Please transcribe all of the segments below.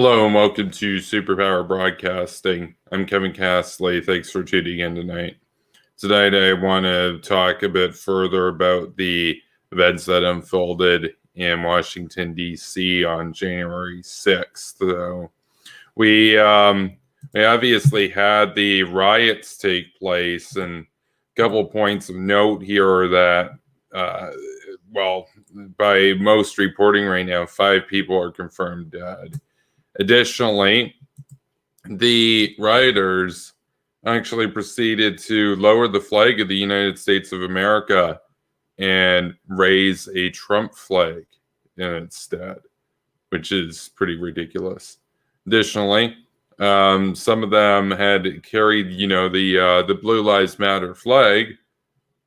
Hello and welcome to Superpower Broadcasting. I'm Kevin Castley. Thanks for tuning in tonight. Tonight, I want to talk a bit further about the events that unfolded in Washington, D.C. on January 6th. So we obviously had the riots take place, and a couple of points of note here are that, by most reporting right now, 5 people are confirmed dead. Additionally, the rioters actually proceeded to lower the flag of the United States of America and raise a Trump flag in its stead, which is pretty ridiculous. Additionally, some of them had carried, the Blue Lives Matter flag,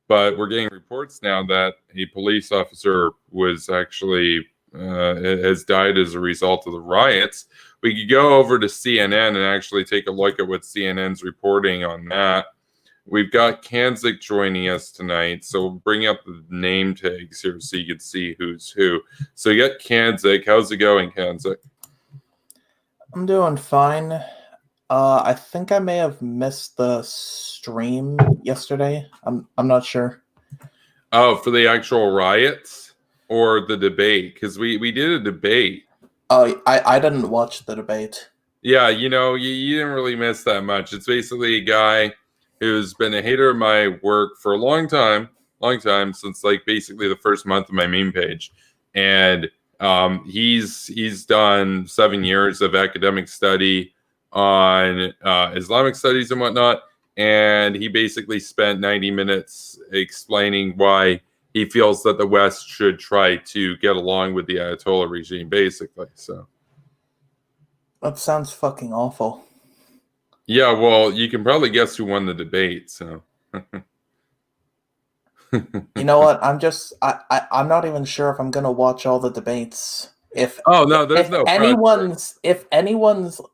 but we're getting reports now that a police officer was actually has died as a result of the riots. We could go over to CNN and actually take a look at what CNN's reporting on that. We've got Kanzik joining us tonight, so we'll bring up the name tags here so you can see who's who. So you got Kanzik. How's it going, Kanzik? I'm doing fine. I think I may have missed the stream yesterday. I'm not sure. Oh, for the actual riots or the debate? Because we did a debate. Oh, I didn't watch the debate. Yeah, you didn't really miss that much. It's basically a guy who's been a hater of my work for a long time, since like basically the first month of my meme page, and he's done 7 years of academic study on Islamic studies and whatnot, and he basically spent 90 minutes explaining why he feels that the West should try to get along with the Ayatollah regime, basically. So that sounds fucking awful. Yeah, well, you can probably guess who won the debate. So you know what? I'm not even sure if I'm gonna watch all the debates. If anyone's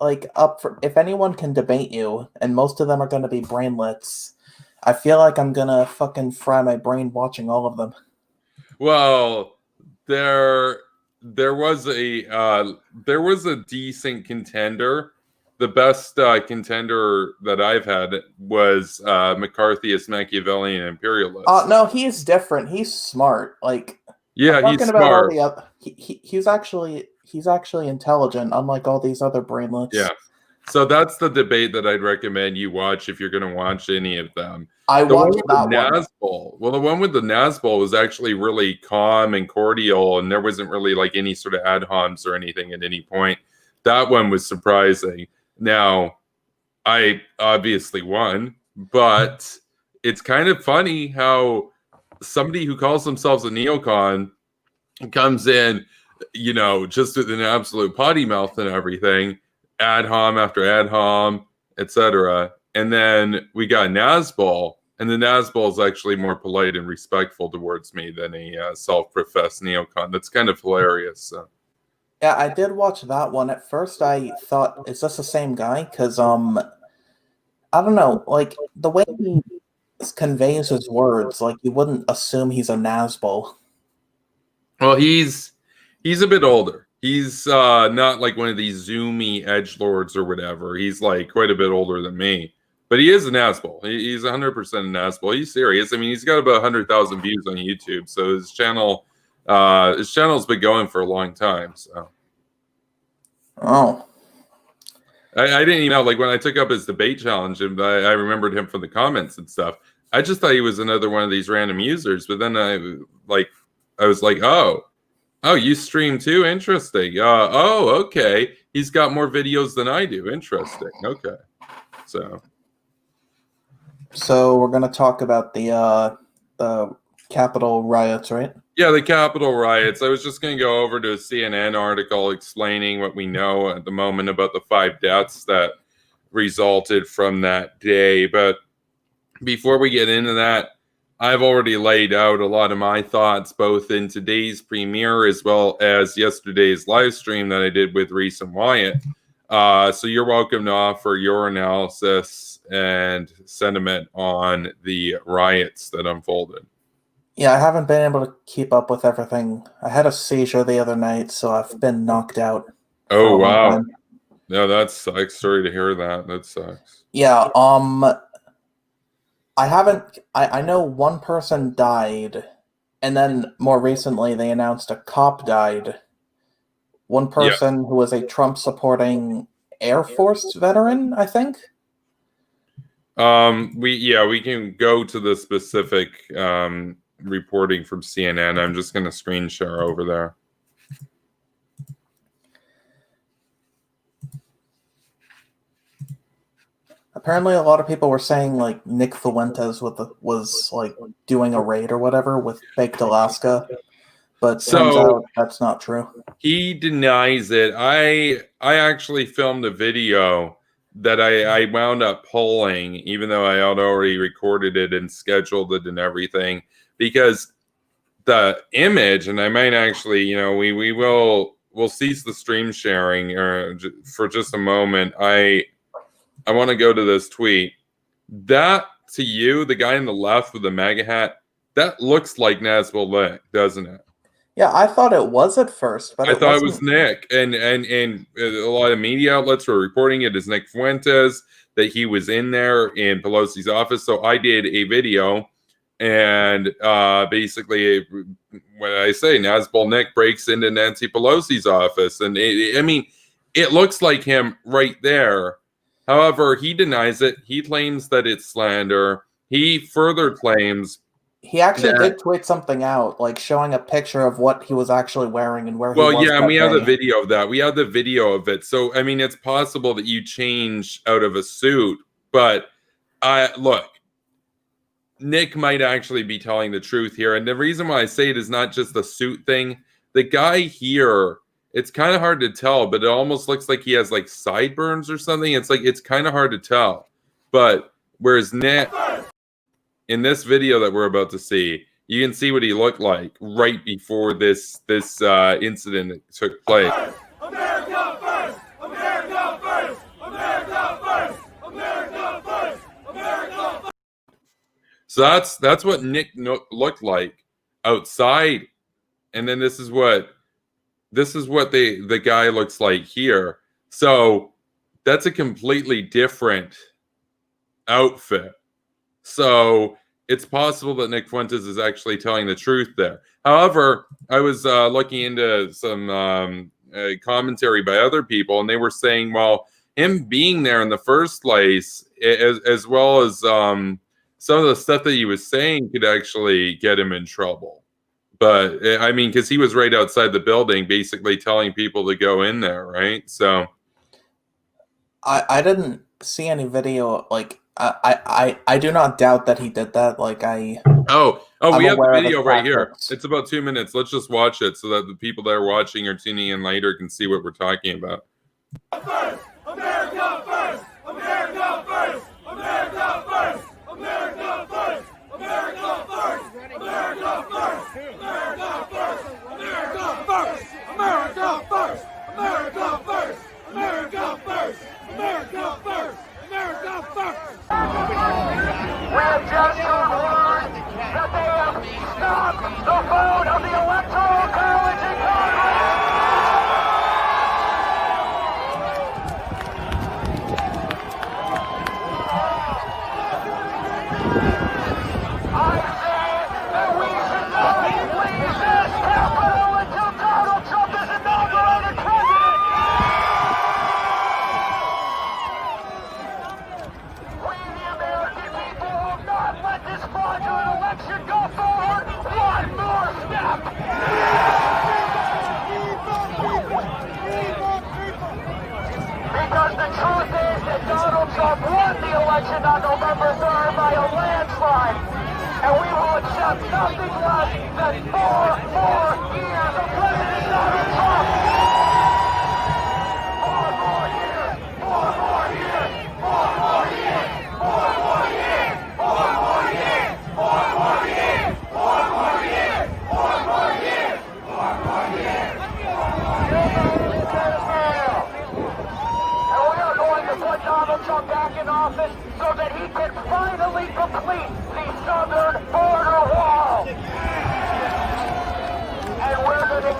like up for, if anyone can debate you, and most of them are gonna be brainlets, I feel like I'm gonna fucking fry my brain watching all of them. Well, there was a decent contender. The best contender that I've had was McCarthyist, Machiavellian, imperialist. No, he's different. He's smart. Like, yeah, he's smart. He's actually intelligent, unlike all these other brainlets. Yeah. So that's the debate that I'd recommend you watch if you're going to watch any of them. I watched that one. Well, the one with the Nazbol was actually really calm and cordial, and there wasn't really like any sort of ad homs or anything at any point. That one was surprising. Now, I obviously won, but it's kind of funny how somebody who calls themselves a neocon comes in, just with an absolute potty mouth and everything, ad hom after ad hom, etc. And then we got Nazbol, and the Nazbol is actually more polite and respectful towards me than a self-professed neocon. That's kind of hilarious. So. Yeah, I did watch that one. At first, I thought, is this the same guy? Because, I don't know, like, the way he conveys his words, like, you wouldn't assume he's a Nazbol. Well, he's a bit older. He's not like one of these zoomy edgelords or whatever. He's like quite a bit older than me. But he is a Nazbol. He's 100% a Nazbol. He's serious. I mean, he's got about 100,000 views on YouTube. So his channel's been going for a long time. So. Oh. I didn't even know, like when I took up his debate challenge, and I remembered him from the comments and stuff. I just thought he was another one of these random users. But then I was like, oh, you stream too? Interesting. Oh, okay. He's got more videos than I do. Interesting. Okay. So we're gonna talk about the Capitol riots, right? Yeah, the Capitol riots. I was just going to go over to a CNN article explaining what we know at the moment about the 5 deaths that resulted from that day. But before we get into that, I've already laid out a lot of my thoughts, both in today's premiere as well as yesterday's live stream that I did with Reese and Wyatt. So you're welcome to offer your analysis and sentiment on the riots that unfolded. Yeah, I haven't been able to keep up with everything. I had a seizure the other night, so I've been knocked out. Oh, wow. No, that sucks. Sorry to hear that. That sucks. Yeah, I know one person died, and then more recently they announced a cop died. One Yeah. person who was a Trump-supporting Air Force veteran, I think. We can go to the specific reporting from CNN. I'm just gonna screen share over there. Apparently, a lot of people were saying like Nick Fuentes was like doing a raid or whatever with Baked Alaska, but turns out that's not true. He denies it. I actually filmed a video that I wound up pulling, even though I had already recorded it and scheduled it and everything, because the image, and I might actually, you know, we'll cease the stream sharing for just a moment. I want to go to this tweet. That, to you, the guy on the left with the MAGA hat, that looks like Nazbil Lick, doesn't it? Yeah, I thought it was at first, but I thought it was Nick, and a lot of media outlets were reporting it as Nick Fuentes, that he was in there in Pelosi's office. So I did a video, and basically, when I say Nazbil Nick breaks into Nancy Pelosi's office, and it looks like him right there. However, he denies it. He claims that it's slander. He further claims he actually did tweet something out, like showing a picture of what he was actually wearing and where he was. Well, yeah, and we have the video of that. We have the video of it. So, I mean, it's possible that you change out of a suit, but look, Nick might actually be telling the truth here. And the reason why I say it is not just the suit thing. The guy here, it's kind of hard to tell, but it almost looks like he has like sideburns or something. It's like, it's kind of hard to tell. But whereas Nick, in this video that we're about to see, you can see what he looked like right before this incident took place. America first! America first! America first! America first! America first! So that's what Nick looked like outside, and then this is what the guy looks like here. So that's a completely different outfit. So it's possible that Nick Fuentes is actually telling the truth there. However, I was looking into some commentary by other people, and they were saying, well, him being there in the first place, as well as some of the stuff that he was saying, could actually get him in trouble. But I mean, because he was right outside the building, basically telling people to go in there, right? So I didn't see any video. Like I do not doubt that he did that. Like we have the video right here. It's about 2 minutes. Let's just watch it so that the people that are watching or tuning in later can see what we're talking about. First! America first! America first! America first! America first! America first! America first! America first! America first! America first! America first! America first! America first! America first! We have just heard word that they have stopped the vote of the Electoral College in Congress! I say that we should not leave this Capitol until Donald Trump is inaugurated president! We, the American people, will not let this fraudulent election go forward one more step! Because the truth is that Donald Trump won the election on November 3rd by a landslide. And we will accept nothing less than 4 more years of President Donald Trump. 4 more years, 4 more years, 4 more years, 4 more years, 4 more years, 4 more years, 4 more years, 4 more years, 4 more years, 4 more years. And we are going to put Donald Trump back in office so that he can finally complete the southern border wall. And we're going to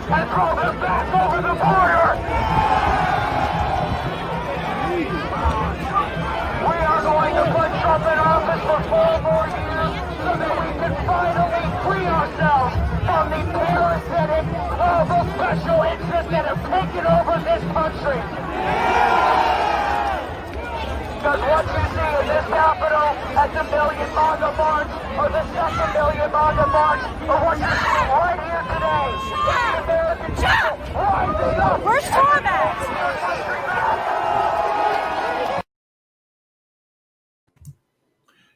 and throw them back over the border. We are going to put Trump in office for 4 more years so that we can finally free ourselves from the parasitic global special interests that have taken over this country. Because what you see in this Capitol at the Million MAGA March, or the second Million MAGA March, or what you're seeing right here today, the American people rising up. Where's Tormax?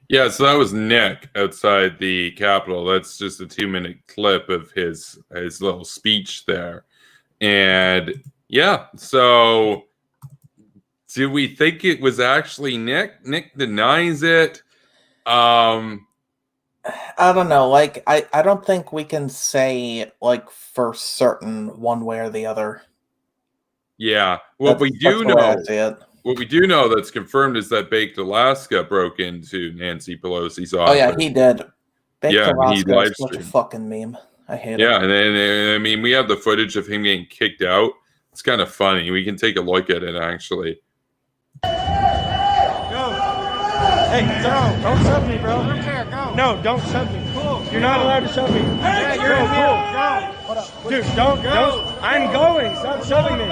Yeah, so that was Nick outside the Capitol. That's just a 2-minute clip of his little speech there. And yeah, so do we think it was actually Nick? Nick denies it. I don't know. Like, I don't think we can say, like, for certain one way or the other. Yeah. What we do know that's confirmed is that Baked Alaska broke into Nancy Pelosi's office. Oh, yeah, he did. Baked Alaska he is such a fucking meme. I hate it. Yeah, and then, I mean, we have the footage of him getting kicked out. It's kind of funny. We can take a look at it, actually. Hey, don't shove me, bro. No, don't shove me. Cool. You're not allowed to shove me. Hey, cool. Dude, don't. I'm going. Stop shoving me.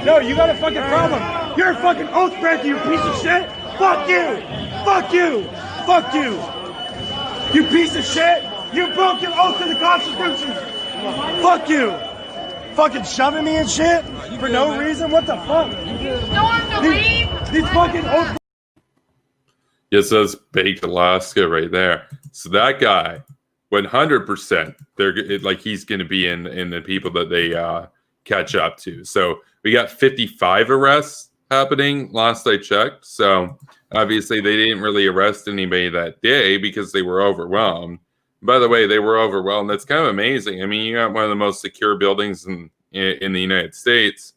No, you got a fucking problem. You're a fucking oath breaker, you piece of shit. Fuck you. Fuck you. Fuck you. You piece of shit. You broke your oath to the Constitution. Fuck you. Fucking shoving me and shit for no reason. What the fuck? You stormed to leave? These fucking oath. It says Baked Alaska right there. So that guy, 100%, he's going to be in the people that they catch up to. So we got 55 arrests happening last I checked. So obviously they didn't really arrest anybody that day because they were overwhelmed. By the way, they were overwhelmed. That's kind of amazing. I mean, you got one of the most secure buildings in the United States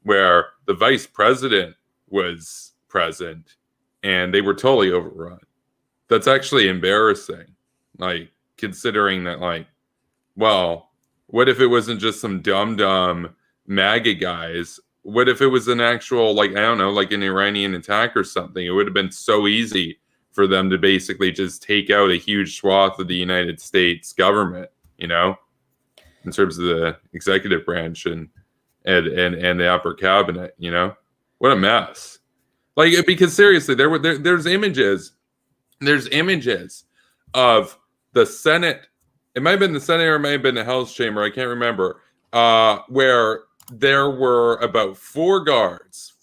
where the vice president was present. And they were totally overrun. That's actually embarrassing. Like, considering that, like, well, what if it wasn't just some dumb MAGA guys? What if it was an actual, like, I don't know, like an Iranian attack or something? It would have been so easy for them to basically just take out a huge swath of the United States government, you know, in terms of the executive branch and the upper cabinet, you know? What a mess. Like, because seriously, there's images of the Senate. It might have been the Senate or it might have been the House chamber. I can't remember. Where there were about 4 guards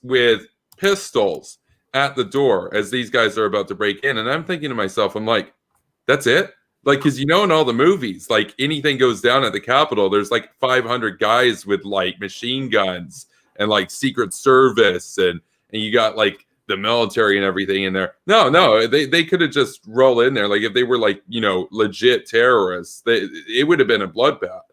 with pistols at the door as these guys are about to break in. And I'm thinking to myself, I'm like, that's it? Like, because in all the movies, like anything goes down at the Capitol, there's like 500 guys with like machine guns and like Secret Service and you got like the military and everything in there. No, they could have just rolled in there. Like if they were like, legit terrorists, it would have been a bloodbath,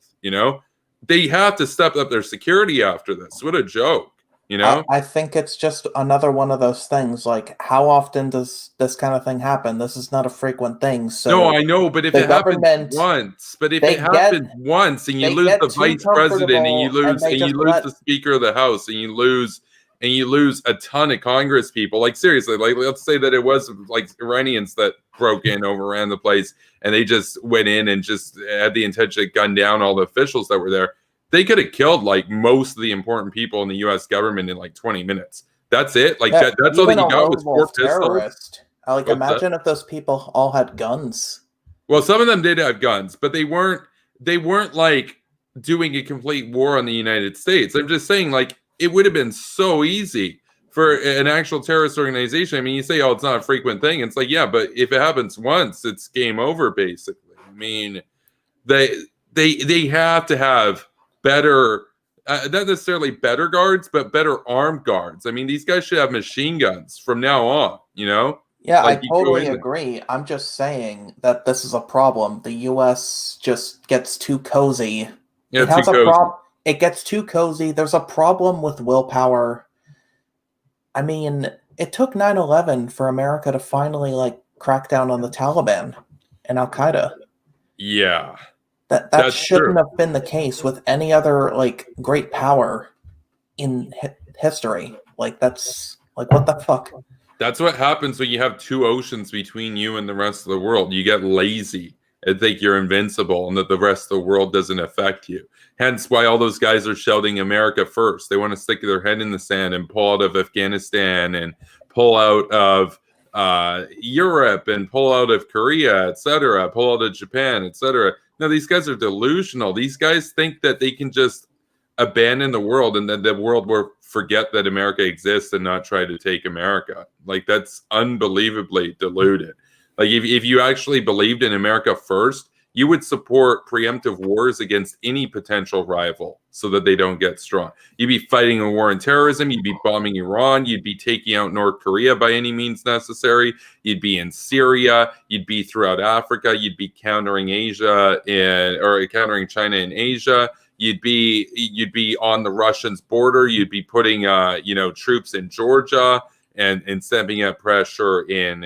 They have to step up their security after this. What a joke, I think it's just another one of those things. Like, how often does this kind of thing happen? This is not a frequent thing. So no, I know, but if it happens once, and you lose the vice president and you lose the Speaker of the House and you lose a ton of Congress people, like seriously, like let's say that it was like Iranians that broke in, overran the place, and they just went in and just had the intention to gun down all the officials that were there. They could have killed like most of the important people in the U.S. government in like 20 minutes. That's it. Like that's all that you got was 4 pistols. Like imagine if those people all had guns. Well, some of them did have guns, but they weren't like doing a complete war on the United States. I'm just saying, like, it would have been so easy for an actual terrorist organization. I mean, you say, oh, it's not a frequent thing. It's like, yeah, but if it happens once, it's game over, basically. I mean, they have to have better, not necessarily better guards, but better armed guards. I mean, these guys should have machine guns from now on, Yeah, like, I totally agree. I'm just saying that this is a problem. The U.S. just gets too cozy. Yeah, it gets too cozy. There's a problem with willpower. I mean, it took 9/11 for America to finally, like, crack down on the Taliban and Al-Qaeda. Yeah. That That's shouldn't true. have been the case with any other like great power in history. Like that's like what the fuck. That's what happens when you have two oceans between you and the rest of the world. You get lazy and think you're invincible and that the rest of the world doesn't affect you. Hence why all those guys are shouting America first. They want to stick their head in the sand and pull out of Afghanistan and pull out of Europe and pull out of Korea, etc., pull out of Japan, etc. No, these guys are delusional. These guys think that they can just abandon the world and then the world will forget that America exists and not try to take America. Like, that's unbelievably deluded. Like, if you actually believed in America first, you would support preemptive wars against any potential rival so that they don't get strong. You'd be fighting a war on terrorism. You'd be bombing Iran. You'd be taking out North Korea by any means necessary. You'd be in Syria. You'd be throughout Africa. You'd be countering Asia or countering China in Asia. You'd be on the Russians' border. You'd be putting troops in Georgia and stepping up pressure and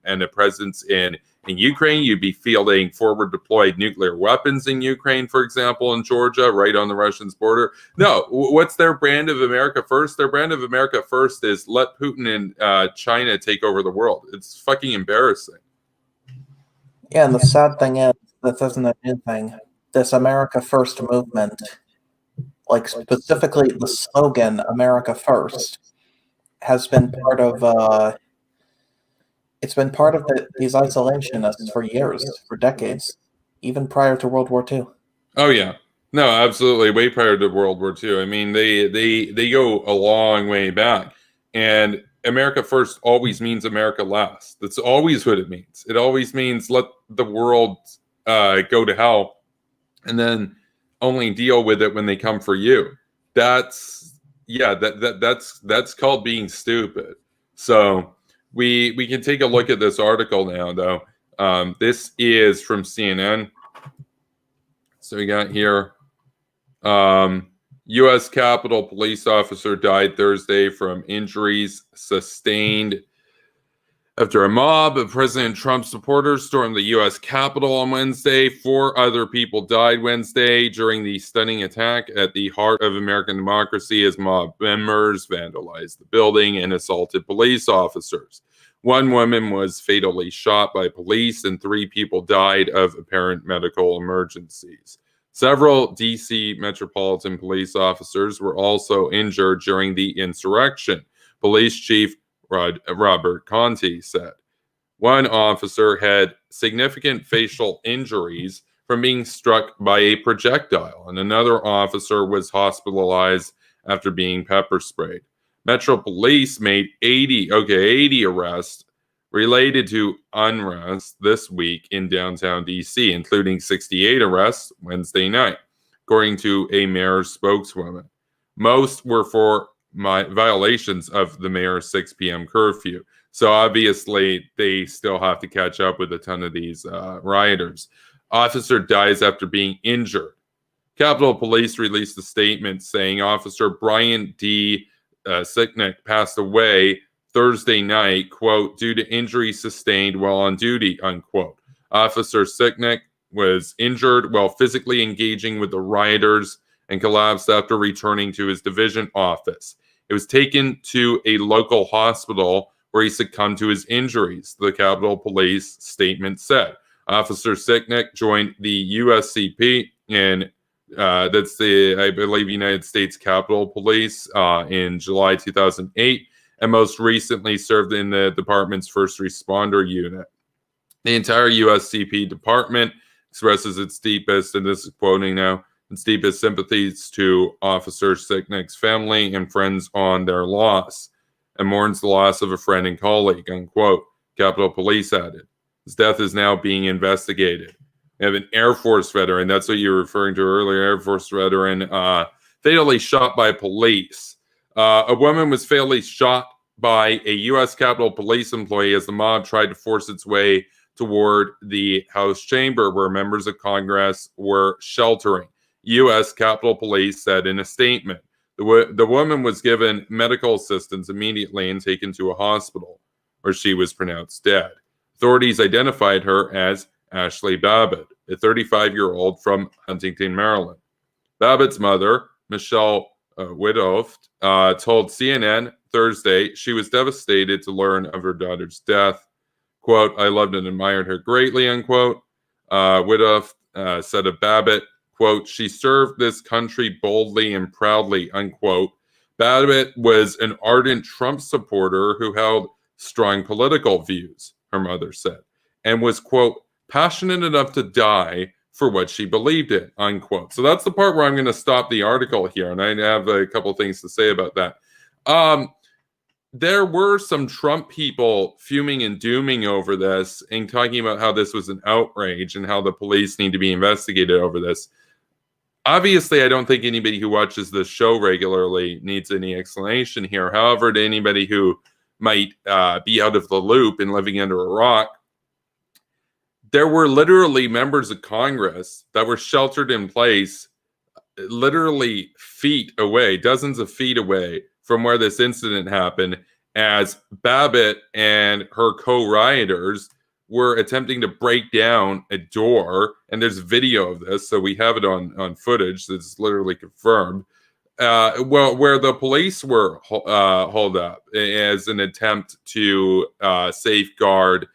a presence in Ukraine. You'd be fielding forward deployed nuclear weapons in Ukraine, for example, in Georgia, right on the Russians' border. No, what's their brand of America first? Their brand of America first is let Putin and China take over the world. It's fucking embarrassing. Yeah, and the sad thing is this isn't a new thing. This America First movement, like specifically the slogan "America First," has been part of. It's been part of these isolationists for years, for decades, even prior to World War II. Oh yeah, no, absolutely, way prior to World War II. I mean, they go a long way back, and America First always means America last. That's always what it means. It always means let the world go to hell, and then only deal with it when they come for you. That's called being stupid. So we can take a look at this article now, though. This is from CNN. So we got here, U.S. Capitol police officer died Thursday from injuries sustained after a mob of President Trump supporters stormed the U.S. Capitol on Wednesday. 4 other people died Wednesday during the stunning attack at the heart of American democracy as mob members vandalized the building and assaulted police officers. 1 woman was fatally shot by police and 3 people died of apparent medical emergencies. Several D.C. Metropolitan Police officers were also injured during the insurrection, Police Chief Robert Conti said. 1 officer had significant facial injuries from being struck by a projectile, and another officer was hospitalized after being pepper sprayed. Metro Police made 80 arrests related to unrest this week in downtown D.C., including 68 arrests Wednesday night, according to a mayor's spokeswoman. Most were for violations of the mayor's 6 p.m. curfew. So obviously, they still have to catch up with a ton of these rioters. Officer dies after being injured. Capitol Police released a statement saying Officer Brian D. Sicknick passed away Thursday night, quote, due to injuries sustained while on duty, unquote. Officer Sicknick was injured while physically engaging with the rioters and collapsed after returning to his division office. It was taken to a local hospital where he succumbed to his injuries, the Capitol Police statement said. Officer Sicknick joined the USCP in that's the, I believe, United States Capitol Police in July 2008, and most recently served in the department's first responder unit. The entire USCP department expresses its deepest, and this is quoting now, its deepest sympathies to Officer Sicknick's family and friends on their loss, and mourns the loss of a friend and colleague, unquote. Capitol Police added. His death is now being investigated. We have an Air Force veteran, that's what you were referring to earlier, Air Force veteran, fatally shot by police. A woman was fatally shot by a U.S. Capitol Police employee as the mob tried to force its way toward the House chamber where members of Congress were sheltering. U.S. Capitol Police said in a statement. The woman was given medical assistance immediately and taken to a hospital where she was pronounced dead. Authorities identified her as Ashley Babbitt, a 35-year-old from Huntington, Maryland. Babbitt's mother, Michelle Widoft, told CNN Thursday she was devastated to learn of her daughter's death. Quote, I loved and admired her greatly, unquote. Widoft said of Babbitt, quote, she served this country boldly and proudly, unquote. Babbitt was an ardent Trump supporter who held strong political views, her mother said, and was, quote, passionate enough to die for what she believed in, unquote. So that's the part where I'm going to stop the article here, and I have a couple things to say about that. There were some Trump people fuming and dooming over this and talking about how this was an outrage and how the police need to be investigated over this. Obviously, I don't think anybody who watches this show regularly needs any explanation here. However, to anybody who might be out of the loop and living under a rock, there were literally members of Congress that were sheltered in place literally feet away, dozens of feet away from where this incident happened, as Babbitt and her co-rioters were attempting to break down a door. And there's video of this, so we have it on footage that's literally confirmed. Where the police were holed up as an attempt to safeguard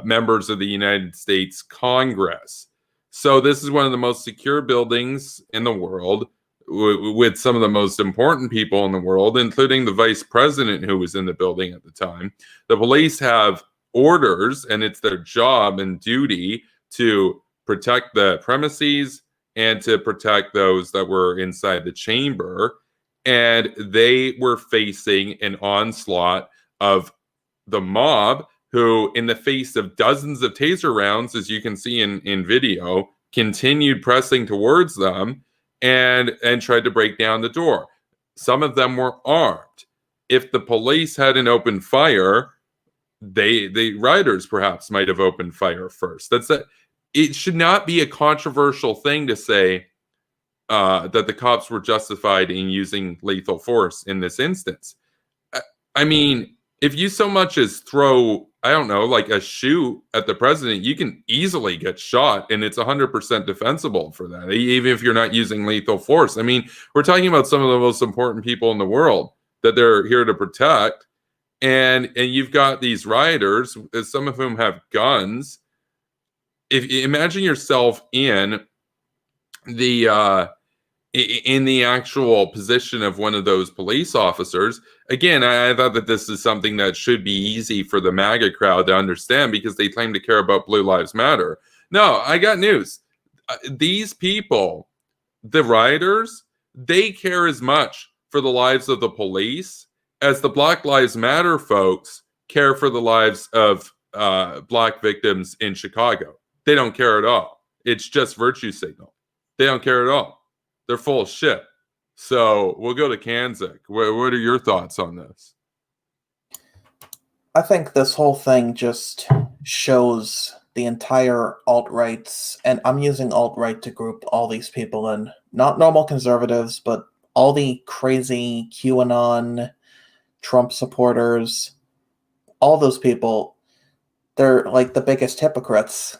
members of the United States Congress. So this is one of the most secure buildings in the world, with some of the most important people in the world, including the vice president who was in the building at the time. The police have orders, and it's their job and duty to protect the premises and to protect those that were inside the chamber. And they were facing an onslaught of the mob, who, in the face of dozens of taser rounds, as you can see in video, continued pressing towards them and tried to break down the door. Some of them were armed. If the police hadn't opened fire, the rioters perhaps might have opened fire first. It should not be a controversial thing to say that the cops were justified in using lethal force in this instance. I mean, if you so much as throw, I don't know, like a shoe at the president, you can easily get shot, and it's 100% defensible for that, even if you're not using lethal force. I mean, we're talking about some of the most important people in the world that they're here to protect, and you've got these rioters, some of whom have guns. If imagine yourself in the actual position of one of those police officers. Again, I thought that this is something that should be easy for the MAGA crowd to understand because they claim to care about Blue Lives Matter. No, I got news. These people, the rioters, they care as much for the lives of the police as the Black Lives Matter folks care for the lives of Black victims in Chicago. They don't care at all. It's just virtue signal. They don't care at all. They're full of shit. So we'll go to Kanzik. What are your thoughts on this? I think this whole thing just shows the entire alt-rights, and I'm using alt-right to group all these people in. Not normal conservatives, but all the crazy QAnon, Trump supporters, all those people, they're like the biggest hypocrites.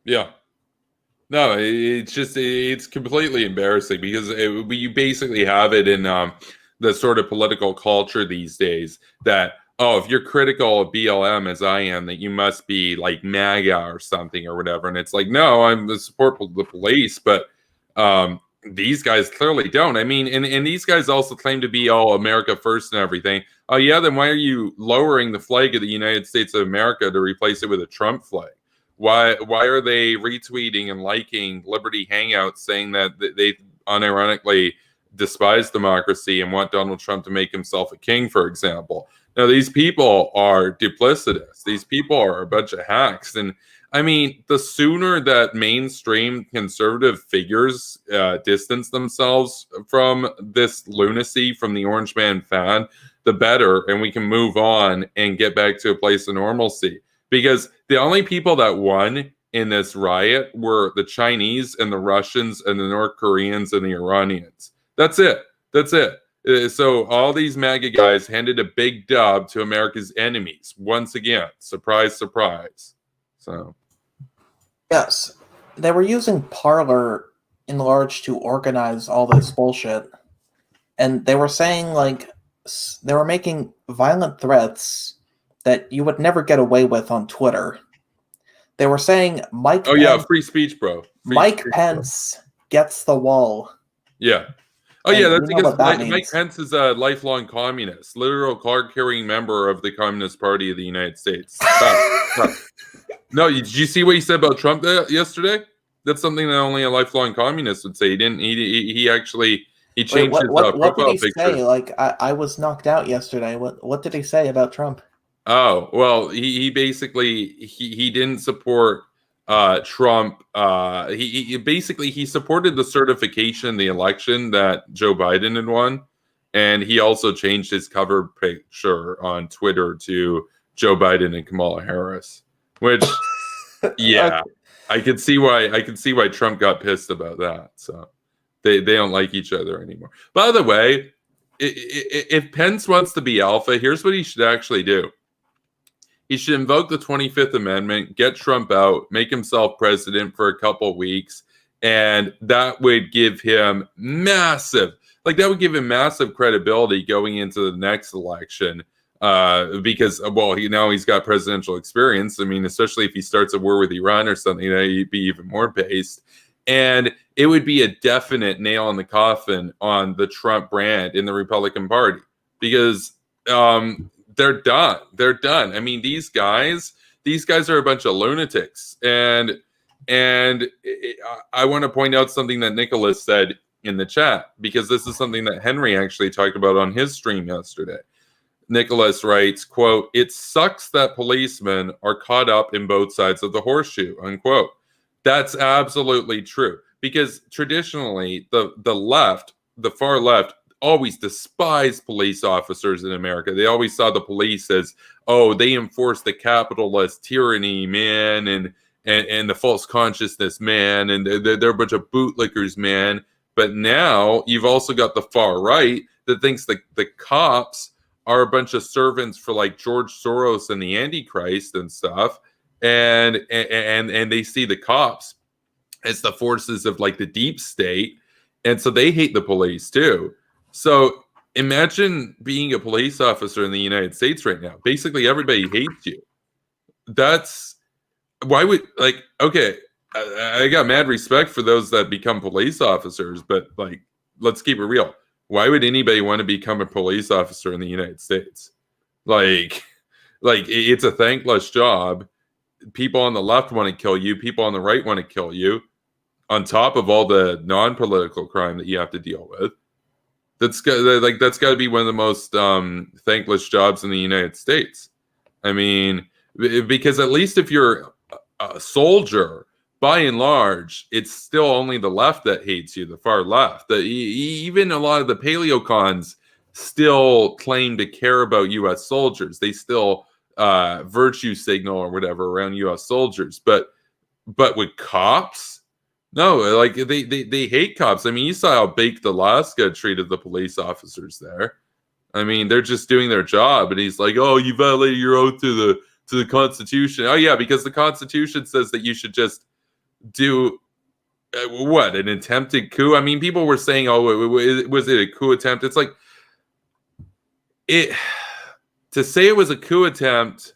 Yeah. No, it's completely embarrassing because you basically have it in the sort of political culture these days that, oh, if you're critical of BLM as I am, that you must be like MAGA or something or whatever. And it's like, no, I'm the support of the police, but these guys clearly don't. I mean, and these guys also claim to be all America first and everything. Oh, yeah, then why are you lowering the flag of the United States of America to replace it with a Trump flag? Why are they retweeting and liking Liberty Hangouts saying that they unironically despise democracy and want Donald Trump to make himself a king, for example? Now, these people are duplicitous. These people are a bunch of hacks. And I mean, the sooner that mainstream conservative figures distance themselves from this lunacy, from the Orange Man fad, the better. And we can move on and get back to a place of normalcy. Because the only people that won in this riot were the Chinese and the Russians and the North Koreans and the Iranians. That's it. That's it. So all these MAGA guys handed a big dub to America's enemies. Once again, surprise, surprise. So Yes, they were using Parler in large to organize all this bullshit, and they were saying they were making violent threats that you would never get away with on Twitter. They were saying oh yeah, free speech, bro. Mike Pence gets the wall. Yeah. Oh And yeah, that's you know because what that Mike means. Pence is a lifelong communist, literal card-carrying member of the Communist Party of the United States. No, did you see what he said about Trump yesterday? That's something that only a lifelong communist would say. He didn't. He actually changed his what did profile he picture. say? Like I was knocked out yesterday. What did he say about Trump? Oh well, he basically he didn't support Trump. He basically he supported the certification, the election that Joe Biden had won, and he also changed his cover picture on Twitter to Joe Biden and Kamala Harris. Which, yeah, I could see why Trump got pissed about that. So they don't like each other anymore. By the way, if Pence wants to be alpha, here's what he should actually do. He should invoke the 25th Amendment, get Trump out, make himself president for a couple weeks, and that would give him massive credibility going into the next election. Because he's got presidential experience. I mean, especially if he starts a war with Iran or something, that he'd be even more based. And it would be a definite nail in the coffin on the Trump brand in the Republican Party because they're done. They're done. I mean, these guys are a bunch of lunatics. And I want to point out something that Nicholas said in the chat, because this is something that Henry actually talked about on his stream yesterday. Nicholas writes, quote, "It sucks that policemen are caught up in both sides of the horseshoe," unquote. That's absolutely true, because traditionally the left, the far left, always despised police officers in America. They always saw the police as, oh, they enforce the capitalist tyranny, man, and the false consciousness, man, and they're a bunch of bootlickers, man. But now you've also got the far right that thinks that the cops are a bunch of servants for like George Soros and the Antichrist and stuff, and they see the cops as the forces of like the deep state, and so they hate the police too. So imagine being a police officer in the United States right now. Basically, everybody hates you. That's why okay, I got mad respect for those that become police officers, but like, let's keep it real. Why would anybody want to become a police officer in the United States? Like it's a thankless job. People on the left want to kill you. People on the right want to kill you. On top of all the non-political crime that you have to deal with, that's got to be one of the most thankless jobs in the United States. I mean, because at least if you're a soldier, by and large, it's still only the left that hates you, the far left. Even a lot of the paleocons still claim to care about U.S. soldiers. They still virtue signal or whatever around U.S. soldiers. But with cops, no, like they hate cops. I mean, you saw how Baked Alaska treated the police officers there. I mean, they're just doing their job, and he's like, "Oh, you violated your oath to the Constitution." Oh yeah, because the Constitution says that you should just do an attempted coup. I mean, people were saying, "Oh, was it a coup attempt?" It's like to say it was a coup attempt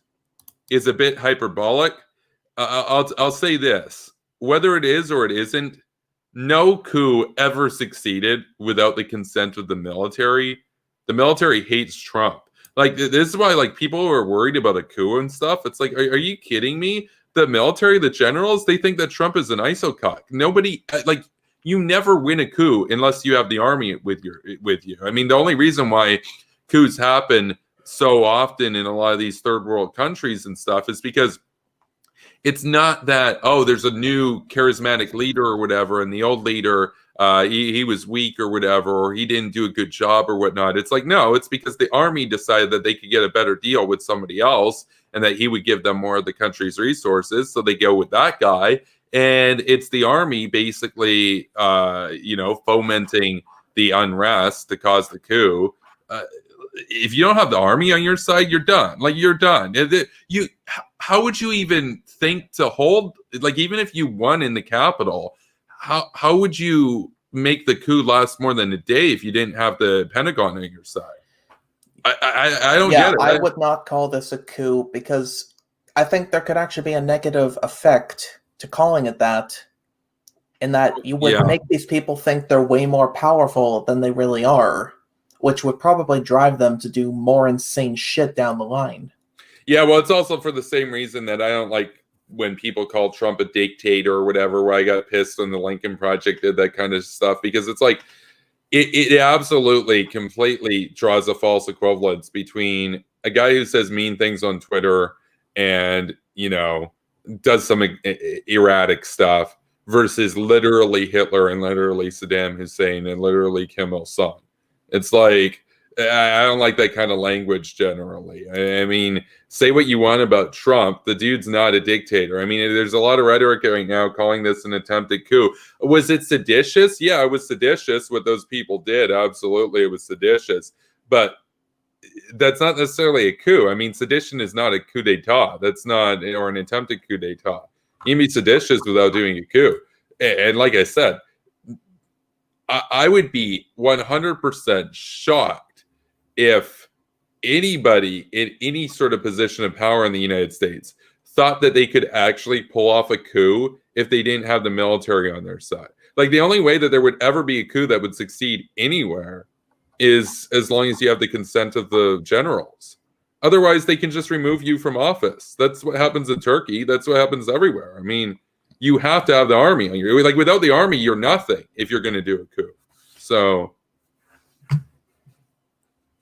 is a bit hyperbolic. I'll say this: whether it is or it isn't, no coup ever succeeded without the consent of the military. The military hates Trump. Like, this is why, like, people are worried about a coup and stuff. It's like, are you kidding me? The military, the generals, they think that Trump is an isocock. Nobody, like, you never win a coup unless you have the army with you. I mean, the only reason why coups happen so often in a lot of these third world countries and stuff is because it's not that, oh, there's a new charismatic leader or whatever, and the old leader, he was weak or whatever, or he didn't do a good job or whatnot. It's like, no, it's because the army decided that they could get a better deal with somebody else and that he would give them more of the country's resources. So they go with that guy. And it's the army basically, fomenting the unrest to cause the coup. If you don't have the army on your side, you're done. Like, you're done. how would you even think to hold, like, even if you won in the Capitol, how would you make the coup last more than a day if you didn't have the Pentagon on your side? I don't get it. I would not call this a coup because I think there could actually be a negative effect to calling it that, in that you would make these people think they're way more powerful than they really are, which would probably drive them to do more insane shit down the line. Yeah, well, it's also for the same reason that I don't like when people call Trump a dictator or whatever, where I got pissed when the Lincoln Project did that kind of stuff, because it's like, it absolutely completely draws a false equivalence between a guy who says mean things on Twitter and, you know, does some erratic stuff versus literally Hitler and literally Saddam Hussein and literally Kim Il-sung. It's like, I don't like that kind of language generally. I mean, say what you want about Trump. The dude's not a dictator. I mean, there's a lot of rhetoric right now calling this an attempted coup. Was it seditious? Yeah, it was seditious what those people did. Absolutely, it was seditious. But that's not necessarily a coup. I mean, sedition is not a coup d'etat. That's not, or an attempted coup d'etat. You can be seditious without doing a coup. And like I said, I would be 100% shocked if anybody in any sort of position of power in the United States thought that they could actually pull off a coup if they didn't have the military on their side. Like, the only way that there would ever be a coup that would succeed anywhere is as long as you have the consent of the generals. Otherwise, they can just remove you from office. That's what happens in Turkey. That's what happens everywhere. I mean, you have to have the army on your, like, without the army, you're nothing if you're going to do a coup. So,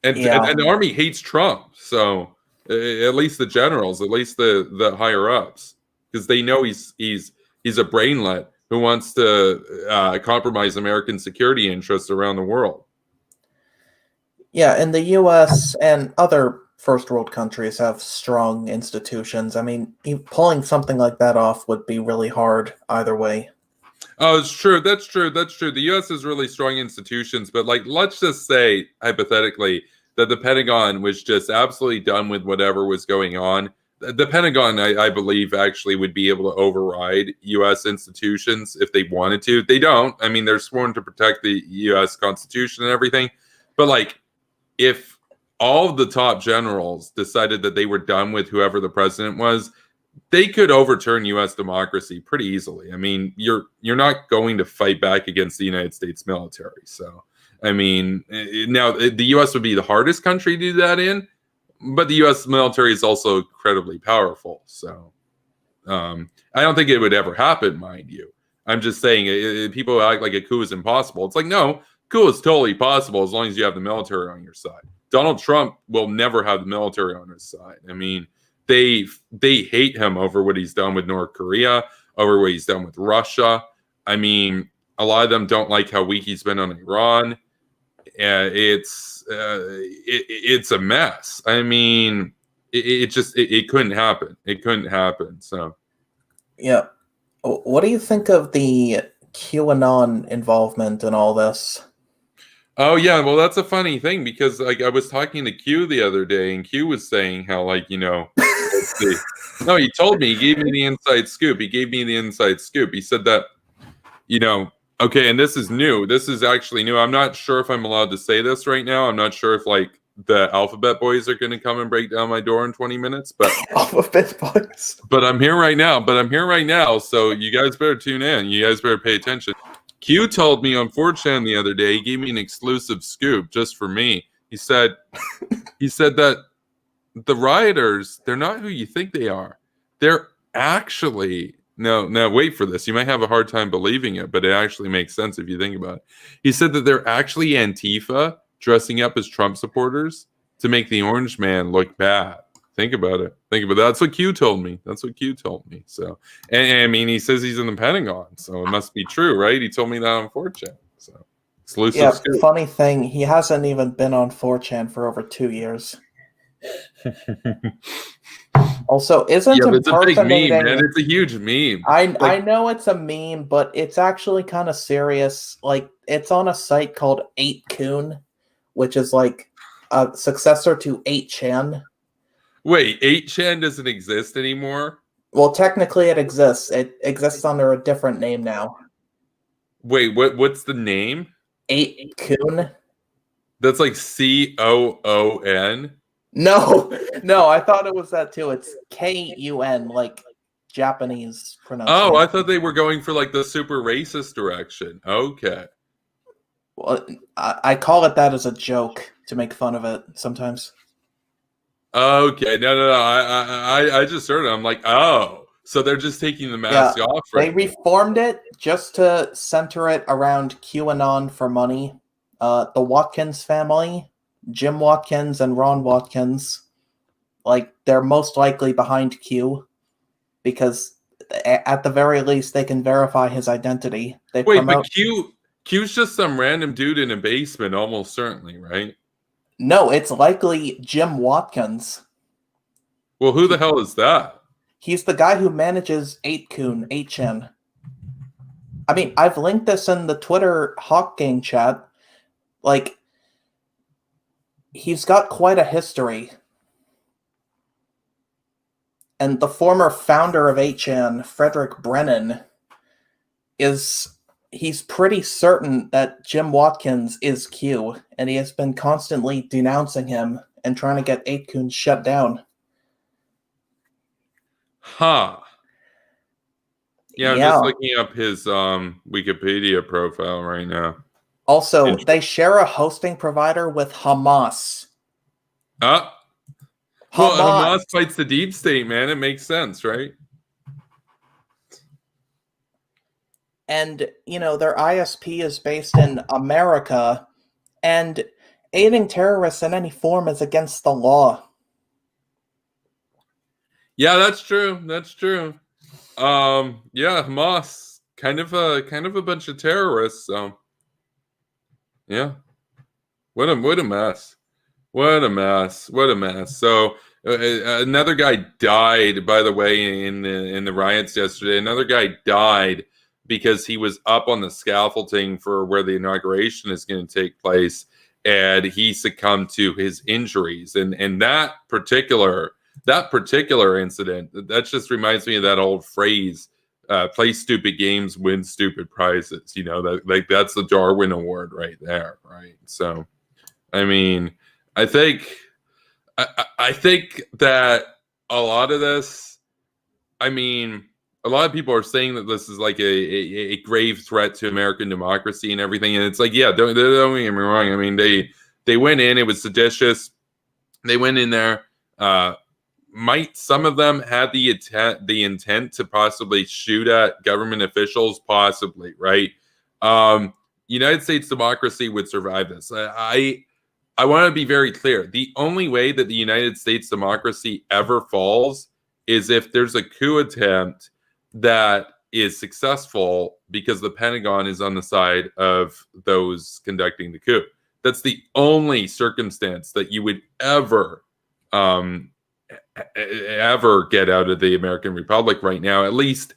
and the army hates Trump. So at least the generals, at least the higher ups, because they know he's a brainlet who wants to compromise American security interests around the world. Yeah, and the U.S. and other first world countries have strong institutions. I mean, pulling something like that off would be really hard either way. Oh, it's true. That's true. That's true. The U.S. has really strong institutions, but, like, let's just say hypothetically that the Pentagon was just absolutely done with whatever was going on. The Pentagon, I believe, actually would be able to override U.S. institutions if they wanted to. They don't. I mean, they're sworn to protect the U.S. Constitution and everything. But, like, if all of the top generals decided that they were done with whoever the president was, they could overturn U.S. democracy pretty easily. I mean, you're not going to fight back against the United States military. So, I mean, now the U.S. would be the hardest country to do that in, but the U.S. military is also incredibly powerful. So, I don't think it would ever happen, mind you. I'm just saying, people act like a coup is impossible. It's like, no, coup is totally possible as long as you have the military on your side. Donald Trump will never have the military on his side. I mean, they hate him over what he's done with North Korea, over what he's done with Russia. I mean, a lot of them don't like how weak he's been on Iran. It's a mess. I mean, it couldn't happen. It couldn't happen. So, yeah. What do you think of the QAnon involvement in all this? oh yeah, well, that's a funny thing, because, like, I was talking to Q the other day, and Q was saying how, like, you know, no, he told me, he gave me the inside scoop. He gave me the inside scoop. He said that, you know, okay, and this is new. This is actually new. I'm not sure if I'm allowed to say this right now. I'm not sure if, like, the Alphabet Boys are going to come and break down my door in 20 minutes, but Alphabet Boys. But I'm here right now. So you guys better tune in. You guys better pay attention. Q told me on 4chan the other day, he gave me an exclusive scoop just for me. He said that the rioters, they're not who you think they are. They're actually, no, wait for this. You might have a hard time believing it, but it actually makes sense if you think about it. He said that they're actually Antifa dressing up as Trump supporters to make the orange man look bad. Think about it. That's what Q told me. So, and I mean, he says he's in the Pentagon, so it must be true, right? He told me that on 4chan. So, exclusive. Yeah, scoop. funny thing, he hasn't even been on 4chan for over 2 years. Also, isn't it's a big impersonating... meme, man. It's a huge meme. I know it's a meme, but it's actually kind of serious. Like, it's on a site called 8kun, which is like a successor to 8chan. Wait, 8chan doesn't exist anymore? Well, technically it exists. It exists under a different name now. Wait, what's the name? 8kun. That's like COON. No, no, I thought it was that too. It's KUN, like Japanese pronunciation. Oh, I thought they were going for like the super racist direction. Okay. Well, I call it that as a joke to make fun of it sometimes. Okay. No. I just heard it. I'm like, oh, so they're just taking the mask off They right now. reformed it just to center it around QAnon for money. The Watkins family, Jim Watkins and Ron Watkins, like they're most likely behind Q because at the very least they can verify his identity. They Wait, promote. but Q's just some random dude in a basement, almost certainly, right? No, it's likely Jim Watkins. Well, who the hell is that? He's the guy who manages 8kun, 8chan. I mean, I've linked this in the Twitter Hawk Gang chat. Like, he's got quite a history. And the former founder of 8chan, Frederick Brennan, he's pretty certain that Jim Watkins is Q, and he has been constantly denouncing him and trying to get 8kun shut down. Huh. Yeah, I'm just looking up his Wikipedia profile right now. Also, they share a hosting provider with Hamas. Well, Hamas fights the deep state, man. It makes sense, right? And, you know, their ISP is based in America, and aiding terrorists in any form is against the law. Yeah, that's true. That's true. Yeah, Hamas, kind of a bunch of terrorists. So, yeah, what a mess. What a mess. What a mess. So another guy died, by the way, in the riots yesterday. Another guy died because he was up on the scaffolding for where the inauguration is going to take place, and he succumbed to his injuries. And that particular incident, that just reminds me of that old phrase, play stupid games, win stupid prizes. You know, that's the Darwin Award right there, right? So, I mean, I think that a lot of this, I mean, a lot of people are saying that this is like a grave threat to American democracy and everything. And it's like, yeah, don't get me wrong. I mean, they went in, it was seditious. They went in there. Might some of them had the intent to possibly shoot at government officials? Possibly, right? United States democracy would survive this. I want to be very clear. The only way that the United States democracy ever falls is if there's a coup attempt that is successful because the Pentagon is on the side of those conducting the coup. That's the only circumstance that you would ever get out of the American Republic right now, at least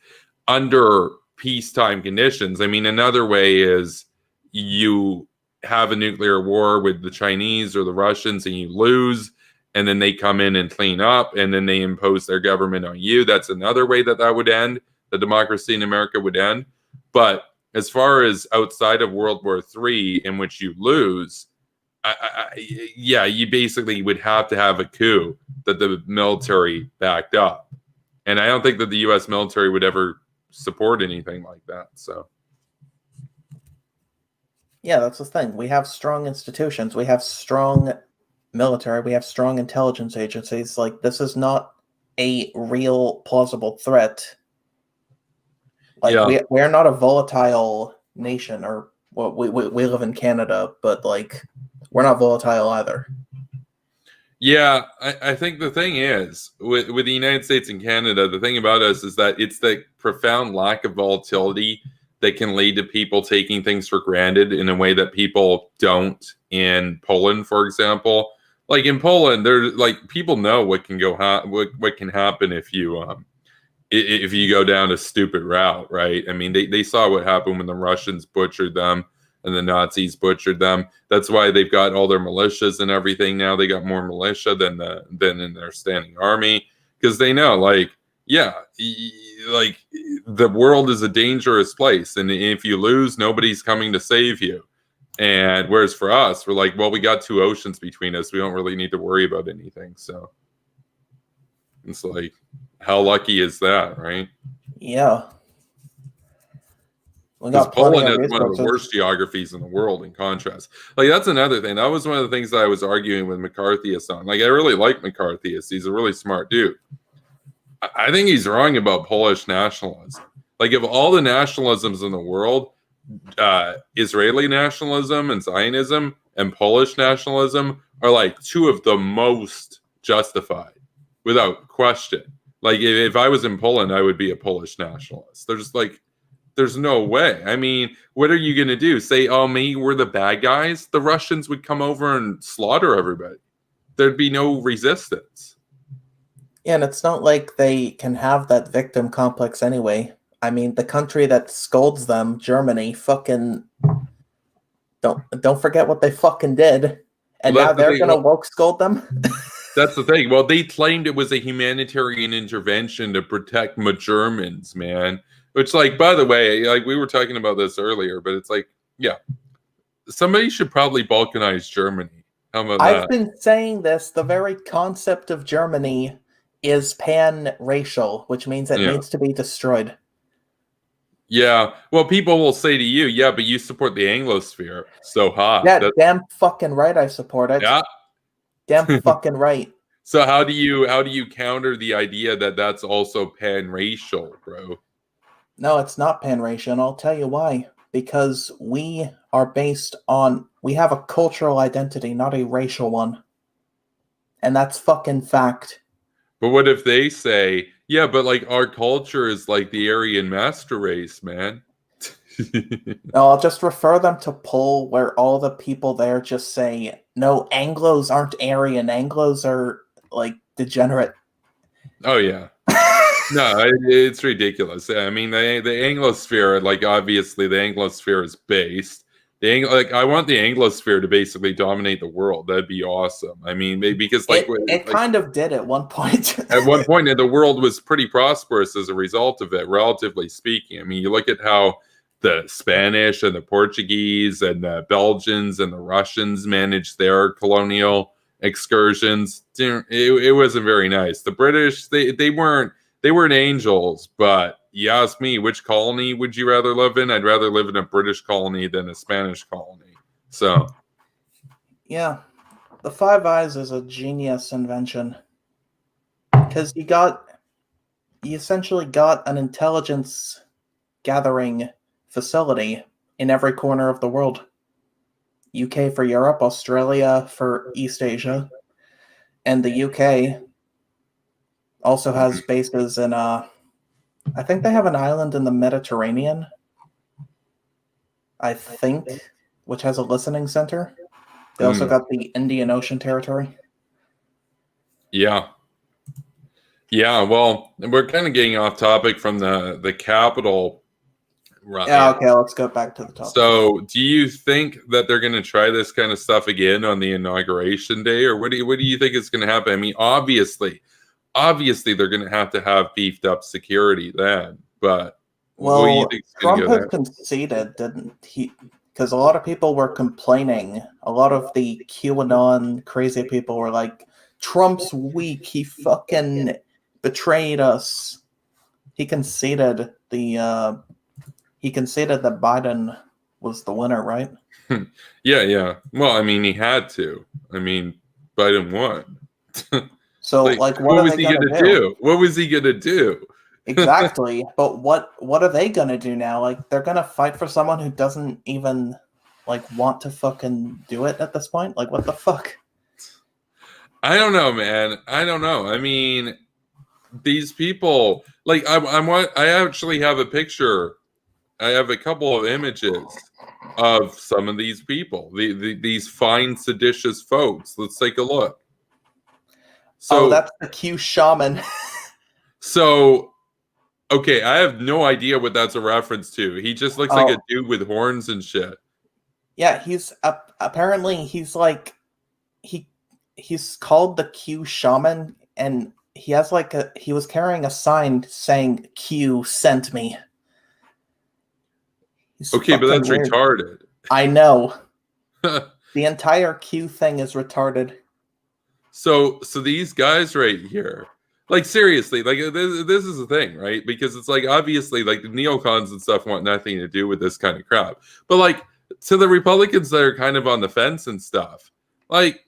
under peacetime conditions. I mean, another way is you have a nuclear war with the Chinese or the Russians and you lose, and then they come in and clean up, and then they impose their government on you. That's another way that would end. The democracy in America would end. But as far as outside of World War III, in which you lose, yeah, you basically would have to have a coup that the military backed up. And I don't think that the U.S. military would ever support anything like that. So, yeah, that's the thing. We have strong institutions. We have strong military. We have strong intelligence agencies. Like, this is not a real plausible threat. Like, yeah. We're not a volatile nation, or well, we live in Canada, but like, we're not volatile either. Yeah, I think the thing is, with the United States and Canada, the thing about us is that it's the profound lack of volatility that can lead to people taking things for granted in a way that people don't in Poland, for example. Like in Poland, there's like people know what can what can happen if you go down a stupid route, right? I mean, they saw what happened when the Russians butchered them and the Nazis butchered them. That's why they've got all their militias and everything now. They got more militia than in their standing army, because they know, like, yeah, like the world is a dangerous place, and if you lose, nobody's coming to save you. And whereas for us, we're like, well, we got 2 oceans between us. We don't really need to worry about anything. So it's like, how lucky is that, right? Yeah. We Because got plenty Poland of has one of the resources. worst geographies in the world, in contrast. Like, that's another thing. That was one of the things that I was arguing with McCarthyist on. Like, I really like McCarthyist. He's a really smart dude. I think he's wrong about Polish nationalism. Like, of all the nationalisms in the world, Israeli nationalism and Zionism and Polish nationalism are like 2 of the most justified, without question. Like, if I was in Poland, I would be a Polish nationalist. There's like, there's no way. I mean, what are you going to do? Say, oh, me, we're the bad guys? The Russians would come over and slaughter everybody. There'd be no resistance. Yeah, and it's not like they can have that victim complex anyway. I mean, the country that scolds them, Germany, fucking don't forget what they fucking did. And Well, now that's the they're thing. gonna woke scold them. That's the thing. Well, they claimed it was a humanitarian intervention to protect Germans, man. Which, like, by the way, like, we were talking about this earlier, but it's like, yeah, somebody should probably balkanize Germany. How about I've that? been saying this. The very concept of Germany is pan-racial, which means it Yeah. needs to be destroyed. Yeah. Well, people will say to you, yeah, but you support the Anglosphere. So hot. Yeah, damn fucking right I support it. Yeah. Damn fucking right. So how do you counter the idea that that's also pan-racial, bro? No, it's not pan-racial, and I'll tell you why. Because we are based on... We have a cultural identity, not a racial one. And that's fucking fact. But what if they say, yeah, but like our culture is like the Aryan master race, man? No, I'll just refer them to poll where all the people there just say, no, Anglos aren't Aryan. Anglos are, like, degenerate. Oh, yeah. No, it's ridiculous. I mean, the Anglosphere, like, obviously the Anglosphere is based. I want the Anglosphere to basically dominate the world. That'd be awesome. I mean, because like it kind of did at one point. at one point, the world was pretty prosperous as a result of it, relatively speaking. I mean, you look at how the Spanish and the Portuguese and the Belgians and the Russians managed their colonial excursions. It wasn't very nice. The British, they weren't angels, but you ask me, which colony would you rather live in? I'd rather live in a British colony than a Spanish colony. So, Yeah, the Five Eyes is a genius invention. Because you essentially got an intelligence gathering facility in every corner of the world. UK for Europe, Australia for East Asia, and the UK also has bases in I think they have an island in the Mediterranean, I think, which has a listening center. They also got the Indian Ocean territory. Yeah. Yeah, well, we're kind of getting off topic from the capital. Right. Yeah, okay, let's go back to the topic. So, do you think that they're going to try this kind of stuff again on the inauguration day, or what do you think is going to happen? I mean, obviously they're going to have beefed up security then, but what do you think is going Trump to go has there? conceded, didn't he? Because a lot of people were complaining. A lot of the QAnon crazy people were like, Trump's weak. He fucking betrayed us. He conceded that Biden was the winner, right? Yeah. Well, I mean, he had to. I mean, Biden won. So, what what was are they he going gonna to do? do? What was he gonna do? Exactly. But what are they going to do now? Like, they're going to fight for someone who doesn't even, want to fucking do it at this point? Like, what the fuck? I don't know, man. I don't know. I mean, these people, I actually have a picture. I have a couple of images of some of these people, these fine, seditious folks. Let's take a look. So, that's the Q shaman. So, okay, I have no idea what that's a reference to. He just looks like a dude with horns and shit. Yeah, he's apparently he's like he's called the Q shaman, and he has like he was carrying a sign saying Q sent me. He's Okay, but fucking that's weird. retarded. I know. The entire Q thing is retarded. So these guys right here, like seriously, like this is the thing, right? Because it's like obviously like the neocons and stuff want nothing to do with this kind of crap. But like to the Republicans that are kind of on the fence and stuff, like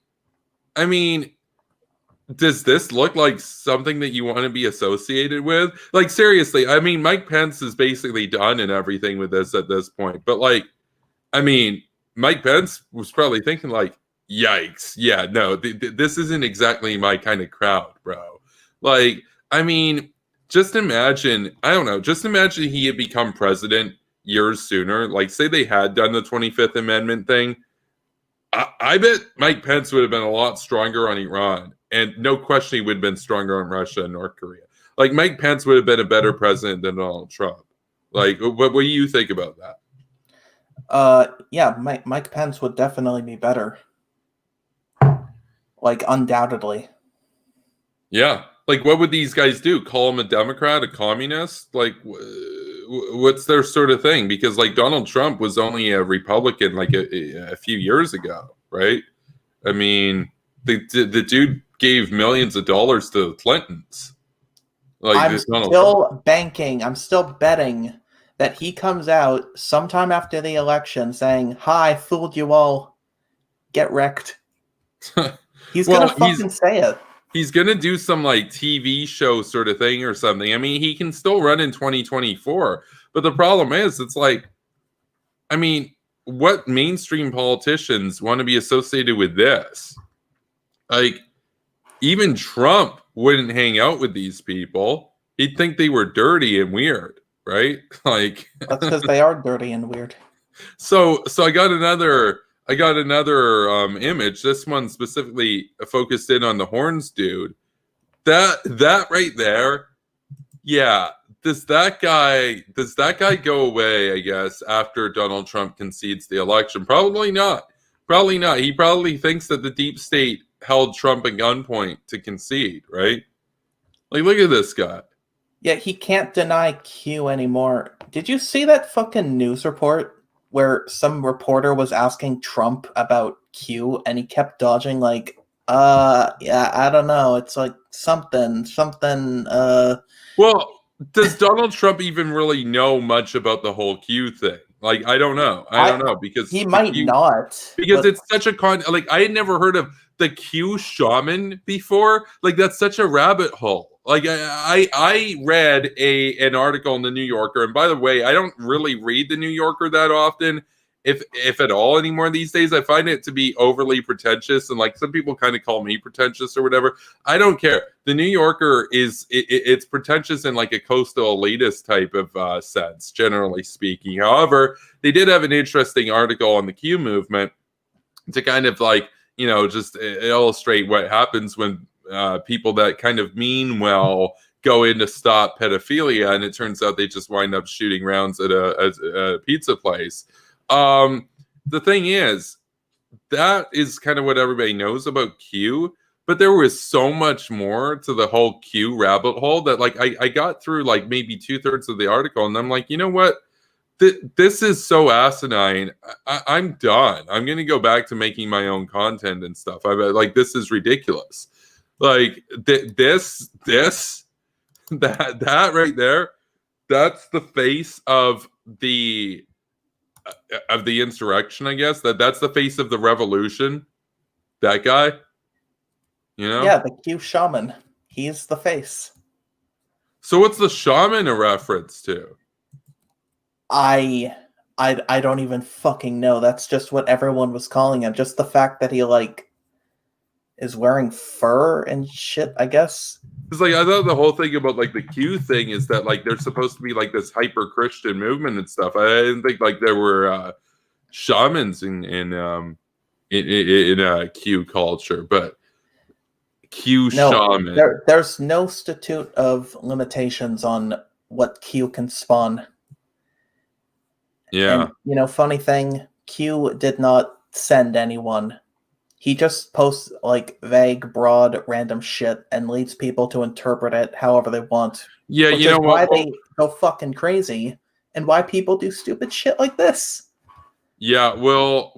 I mean, does this look like something that you want to be associated with? Like seriously, I mean, Mike Pence is basically done and everything with this at this point. But like, I mean, Mike Pence was probably thinking like, "Yikes! Yeah, no, this isn't exactly my kind of crowd, bro." Like, I mean, just imagine. I don't know. Just imagine he had become president years sooner. Like, say they had done the 25th Amendment thing. I bet Mike Pence would have been a lot stronger on Iran, and no question he would have been stronger on Russia and North Korea. Like Mike Pence would have been a better president than Donald Trump. Like, what do you think about that? Yeah, Mike Pence would definitely be better. Like, undoubtedly. Yeah, like what would these guys do? Call him a Democrat, a communist? Like, what's their sort of thing? Because like Donald Trump was only a Republican like a few years ago, right? I mean, the dude gave millions of dollars to the Clintons. Like, I'm this Donald still Trump. banking, I'm still betting that he comes out sometime after the election saying, "Hi, fooled you all. Get wrecked." He's Well, gonna fucking say it. He's gonna do some like TV show sort of thing or something. I mean, he can still run in 2024, but the problem is, it's like, I mean, what mainstream politicians want to be associated with this? Like, even Trump wouldn't hang out with these people. He'd think they were dirty and weird, right? Like, That's because they are dirty and weird. so I got another image. This one specifically focused in on the horns dude. That right there, yeah. Does that guy go away, I guess, after Donald Trump concedes the election? Probably not. Probably not. He probably thinks that the deep state held Trump at gunpoint to concede, right? Like, look at this guy. Yeah, he can't deny Q anymore. Did you see that fucking news report where some reporter was asking Trump about Q and he kept dodging like, yeah, I don't know. It's like something. Well, does Donald Trump even really know much about the whole Q thing? Like, I don't know. I don't know because he might not. Because but it's such a like I had never heard of the Q shaman before. Like that's such a rabbit hole. Like I read an article in the New Yorker, and by the way, I don't really read the New Yorker that often, if at all anymore these days. I find it to be overly pretentious, and like some people kind of call me pretentious or whatever. I don't care. The New Yorker it's pretentious in like a coastal elitist type of sense, generally speaking. However, they did have an interesting article on the Q movement to kind of like, you know, just illustrate what happens when people that kind of mean well go in to stop pedophilia, and it turns out they just wind up shooting rounds at a pizza place. The thing is, that is kind of what everybody knows about Q, but there was so much more to the whole Q rabbit hole that like I got through like maybe 2/3 of the article, and I'm like, you know what? This is so asinine. I'm done. I'm gonna go back to making my own content and stuff. I like this is ridiculous. Like that right there. That's the face of the insurrection. I guess that's the face of the revolution. That guy. You know. Yeah, the Q shaman. He's the face. So what's the shaman a reference to? I don't even fucking know. That's just what everyone was calling him. Just the fact that he like is wearing fur and shit, I guess. Because like I thought the whole thing about like the Q thing is that like there's supposed to be like this hyper Christian movement and stuff. I didn't think like there were shamans in Q culture, but Q shaman. There's no statute of limitations on what Q can spawn. Yeah. And, you know, funny thing, Q did not send anyone. He just posts like vague, broad, random shit and leads people to interpret it however they want. Yeah, Which you is know why what? they go fucking crazy and why people do stupid shit like this. Yeah, we'll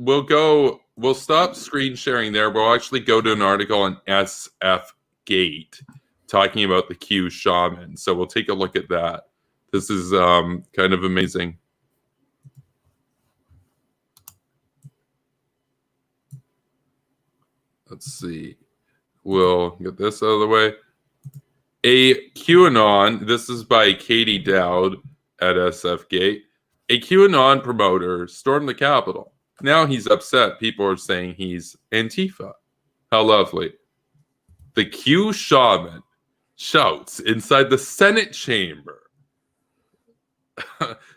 stop screen sharing there. We'll actually go to an article on SF Gate talking about the Q shaman. So we'll take a look at that. This is kind of amazing. Let's see. We'll get this out of the way. A QAnon, this is by Katie Dowd at SF Gate. A QAnon promoter stormed the Capitol. Now he's upset. People are saying he's Antifa. How lovely. The Q shaman shouts inside the Senate chamber.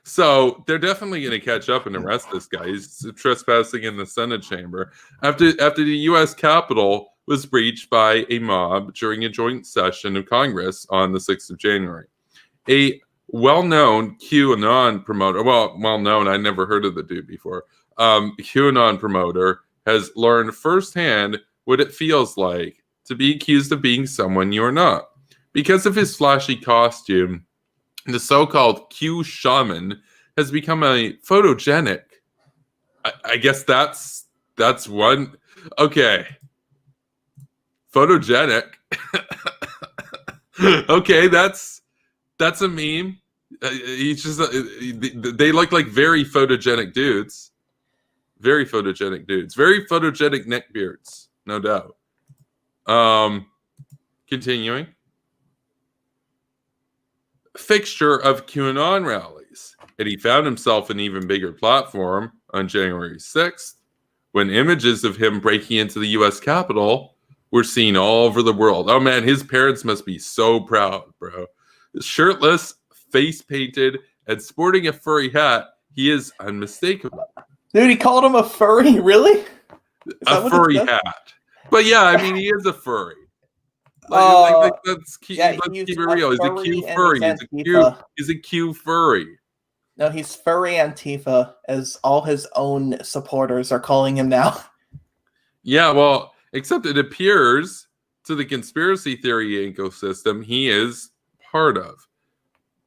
So they're definitely going to catch up and arrest this guy. He's trespassing in the Senate chamber after the U.S. Capitol was breached by a mob during a joint session of Congress on the 6th of January. A well-known QAnon promoter, well-known, I never heard of the dude before, QAnon promoter has learned firsthand what it feels like to be accused of being someone you are not. Because of his flashy costume, the so-called Q shaman has become a photogenic. I guess that's one. Okay. Photogenic. Okay, that's a meme. He's just they look like very photogenic dudes. Very photogenic dudes. Very photogenic neckbeards, no doubt. Continuing. Fixture of QAnon rallies, and he found himself an even bigger platform on January 6th when images of him breaking into the U.S. Capitol were seen all over the world. Oh man, his parents must be so proud, bro. Shirtless, face painted, and sporting a furry hat, he is unmistakable. Dude, he called him a furry? Really? Is that A what furry it said? hat. But yeah, I mean, he is a furry. Let's keep it real. He's a Q furry. He's a Q furry. No, he's furry Antifa, as all his own supporters are calling him now. Yeah, well, except it appears to the conspiracy theory ecosystem he is part of.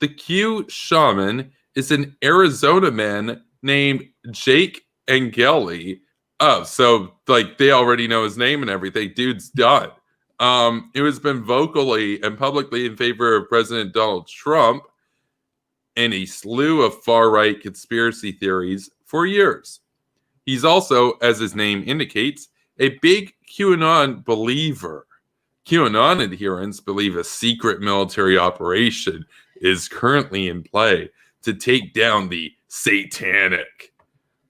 The Q shaman is an Arizona man named Jake Angeli. Oh, so like they already know his name and everything. Dude's done. Who has been vocally and publicly in favor of President Donald Trump and a slew of far-right conspiracy theories for years. He's also, as his name indicates, a big QAnon believer. QAnon adherents believe a secret military operation is currently in play to take down the satanic,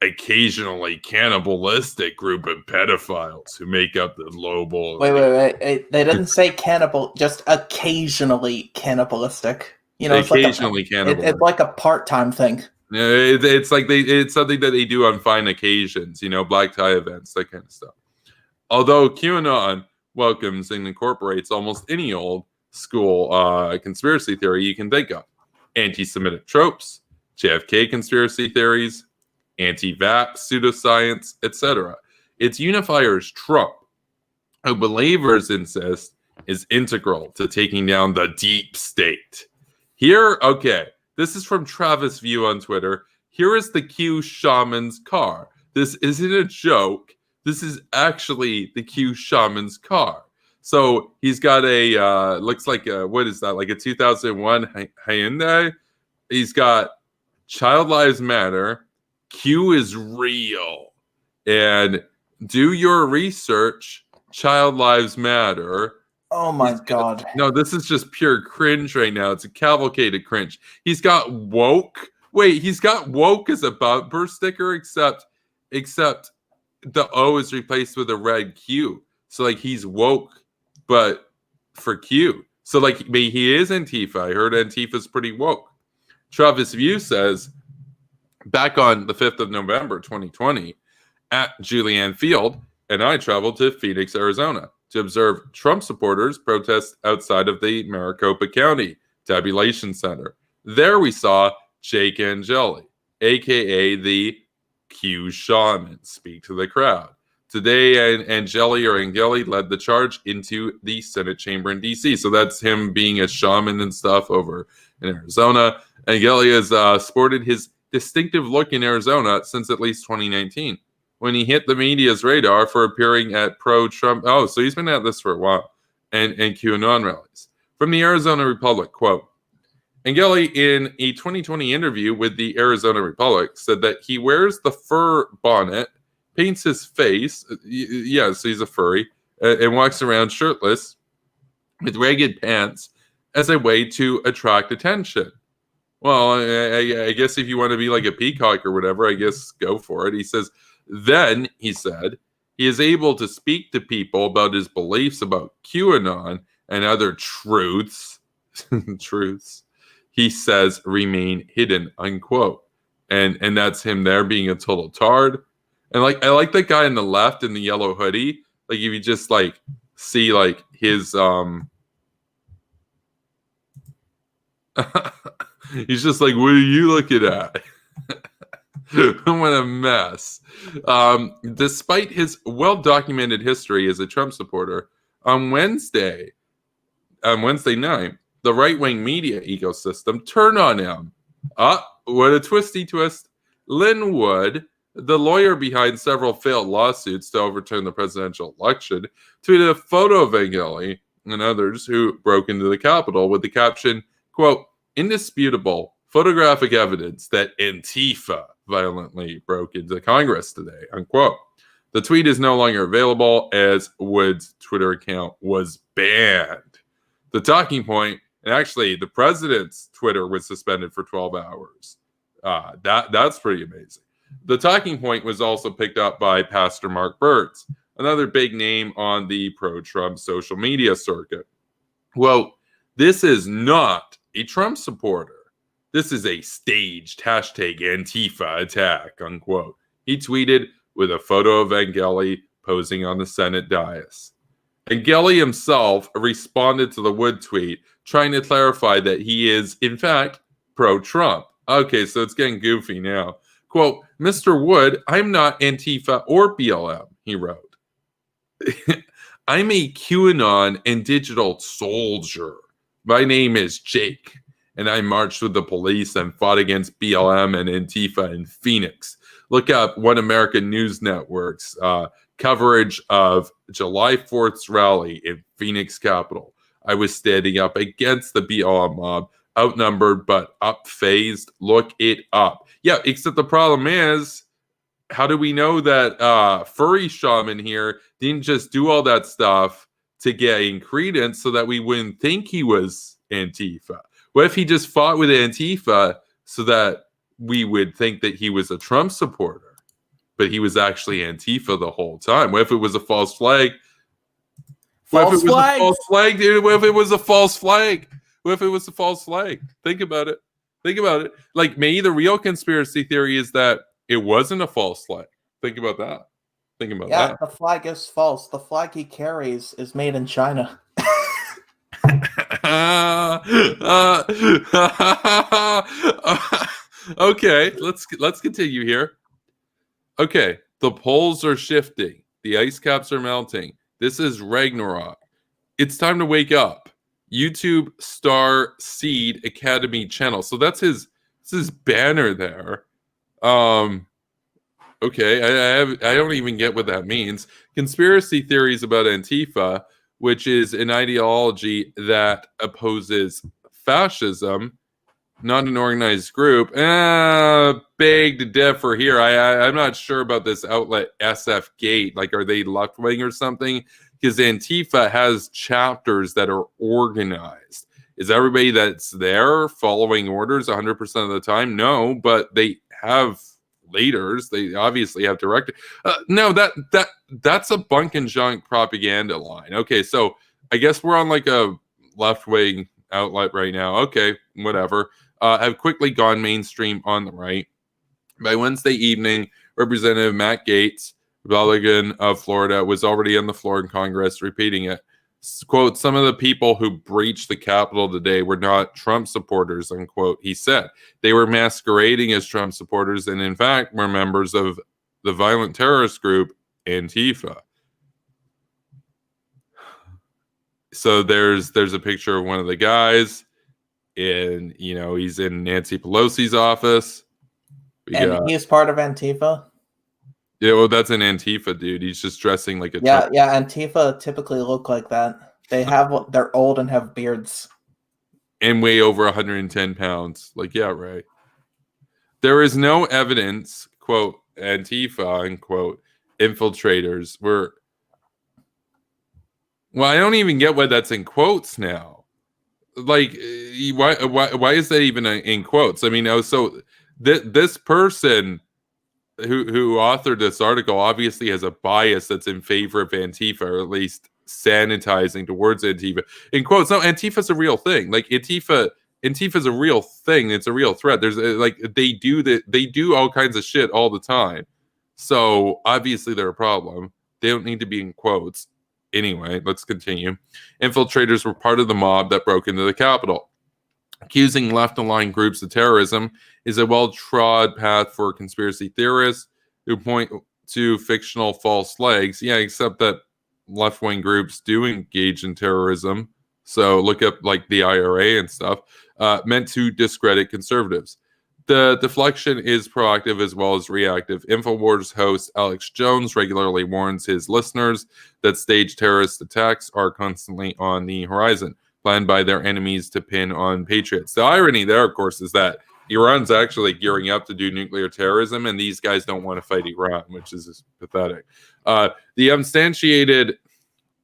occasionally cannibalistic group of pedophiles who make up the global. Wait. They didn't say cannibal, just occasionally cannibalistic. You know, Occasionally cannibalistic. It's like a part-time thing. It's like it's something that they do on fine occasions, you know, black tie events, that kind of stuff. Although QAnon welcomes and incorporates almost any old school conspiracy theory you can think of. Anti-Semitic tropes, JFK conspiracy theories, anti-vax pseudoscience, etc. Its unifier is Trump, who believers insist is integral to taking down the deep state. Here, okay, this is from Travis View on Twitter. Here is the Q shaman's car. This isn't a joke. This is actually the Q shaman's car. So he's got a, looks like a, what is that? Like a 2001 Hyundai. He's got Child Lives Matter. Q is real. And do your research. Child Lives Matter. Oh my God. No, this is just pure cringe right now. It's a cavalcade of cringe. He's got woke. Wait, he's got woke as a bumper sticker, except the O is replaced with a red Q. So like he's woke, but for Q. So like he is Antifa. I heard Antifa's pretty woke. Travis View says, back on the 5th of November, 2020, at Julianne Field, and I traveled to Phoenix, Arizona, to observe Trump supporters protest outside of the Maricopa County Tabulation Center. There we saw Jake Angeli, a.k.a. the Cue shaman, speak to the crowd. Today, Angeli led the charge into the Senate chamber in D.C. So that's him being a shaman and stuff over in Arizona. Angeli has sported his distinctive look in Arizona since at least 2019, when he hit the media's radar for appearing at pro-Trump. Oh, so he's been at this for a while. And QAnon rallies. From the Arizona Republic, quote, Angeli, in a 2020 interview with the Arizona Republic, said that he wears the fur bonnet, paints his face, yes, he's a furry, and walks around shirtless with ragged pants as a way to attract attention. Well, I guess if you want to be like a peacock or whatever, I guess go for it. He says, then, he said, he is able to speak to people about his beliefs about QAnon and other truths, he says remain hidden, unquote. And that's him there being a total tard. And like, I like that guy on the left in the yellow hoodie. Like, if you just like see like his he's just like, what are you looking at? What a mess. Despite his well-documented history as a Trump supporter, on Wednesday night, the right-wing media ecosystem turned on him. What a twisty twist. Lynn Wood, the lawyer behind several failed lawsuits to overturn the presidential election, tweeted a photo of Angeli and others who broke into the Capitol with the caption, quote, indisputable photographic evidence that Antifa violently broke into Congress today, unquote. The tweet is no longer available as Wood's Twitter account was banned. The talking point, and actually the president's Twitter was suspended for 12 hours. That's pretty amazing. The talking point was also picked up by Pastor Mark Burtz, another big name on the pro-Trump social media circuit. Well, this is not a Trump supporter. This is a staged hashtag Antifa attack, unquote. He tweeted with a photo of Angeli posing on the Senate dais. Angeli himself responded to the Wood tweet, trying to clarify that he is, in fact, pro-Trump. Okay, so it's getting goofy now. Quote, Mr. Wood, I'm not Antifa or BLM, he wrote. I'm a QAnon and digital soldier. My name is Jake, and I marched with the police and fought against BLM and Antifa in Phoenix. Look up One American News Network's coverage of July 4th's rally in Phoenix Capitol. I was standing up against the BLM mob, outnumbered but up-phased. Look it up. Yeah, except the problem is, how do we know that furry shaman here didn't just do all that stuff to gain credence so that we wouldn't think he was Antifa? What if he just fought with Antifa so that we would think that he was a Trump supporter, but he was actually Antifa the whole time? What if it was a false flag? What if it was a false flag, dude? What if it was a false flag? What if it was a false flag? Think about it. Think about it. Like, maybe the real conspiracy theory is that it wasn't a false flag. Think about that. Think about that. Yeah, the flag is false. The flag he carries is made in China. Okay, let's continue here. Okay, the poles are shifting. The ice caps are melting. This is Ragnarok. It's time to wake up. YouTube Star Seed Academy channel. So that's his banner there. Okay, I don't even get what that means. Conspiracy theories about Antifa, which is an ideology that opposes fascism, not an organized group. Big to differ here. I'm not sure about this outlet SF Gate. Like, are they left wing or something? Because Antifa has chapters that are organized. Is everybody that's there following orders 100% of the time? No, but they have leaders. They obviously have directors. No, that's a bunk and junk propaganda line. Okay, so I guess we're on like a left-wing outlet right now. Okay, whatever. Have quickly gone mainstream on the right. By Wednesday evening, Representative Matt Gaetz, Republican of Florida, was already on the floor in Congress repeating it. Quote, some of the people who breached the Capitol today were not Trump supporters, unquote, he said. They were masquerading as Trump supporters and, in fact, were members of the violent terrorist group Antifa. So there's a picture of one of the guys, and he's in Nancy Pelosi's office. He's part of Antifa. Yeah, well, that's an Antifa dude. He's just dressing like a yeah. Antifa typically look like that. They're old and have beards and weigh over 110 pounds. Like, yeah, right. There is no evidence, quote, Antifa, unquote, infiltrators were. Well, I don't even get why that's in quotes now. Like, why is that even in quotes? I mean, so this person who authored this article obviously has a bias that's in favor of Antifa, or at least sanitizing towards Antifa. In quotes, no, Antifa's a real thing. Like, Antifa's a real thing. It's a real threat. There's they do all kinds of shit all the time. So obviously they're a problem. They don't need to be in quotes. Anyway, let's continue. Infiltrators were part of the mob that broke into the Capitol. Accusing left-aligned groups of terrorism is a well-trod path for conspiracy theorists who point to fictional false flags. Yeah, except that left-wing groups do engage in terrorism. So look up like the IRA and stuff, meant to discredit conservatives. The deflection is proactive as well as reactive. InfoWars host Alex Jones regularly warns his listeners that staged terrorist attacks are constantly on the horizon, planned by their enemies to pin on patriots. The irony there, of course, is that Iran's actually gearing up to do nuclear terrorism, and these guys don't want to fight Iran, which is pathetic. The unsubstantiated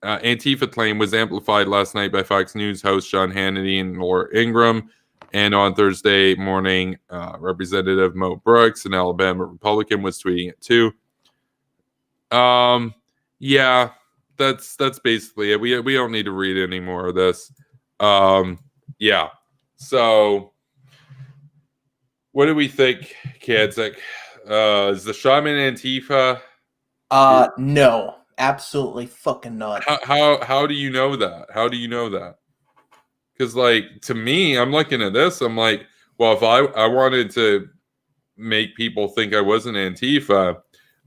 Antifa claim was amplified last night by Fox News host Sean Hannity and Laura Ingraham. And on Thursday morning, Representative Mo Brooks, an Alabama Republican, was tweeting it too. Yeah, that's basically it. We don't need to read any more of this. Yeah. So, what do we think, Kadzik? Is the shaman Antifa? No, absolutely fucking not. How do you know that? How do you know that? Because, like, to me, I'm looking at this, I'm like, well, if I wanted to make people think I wasn't Antifa,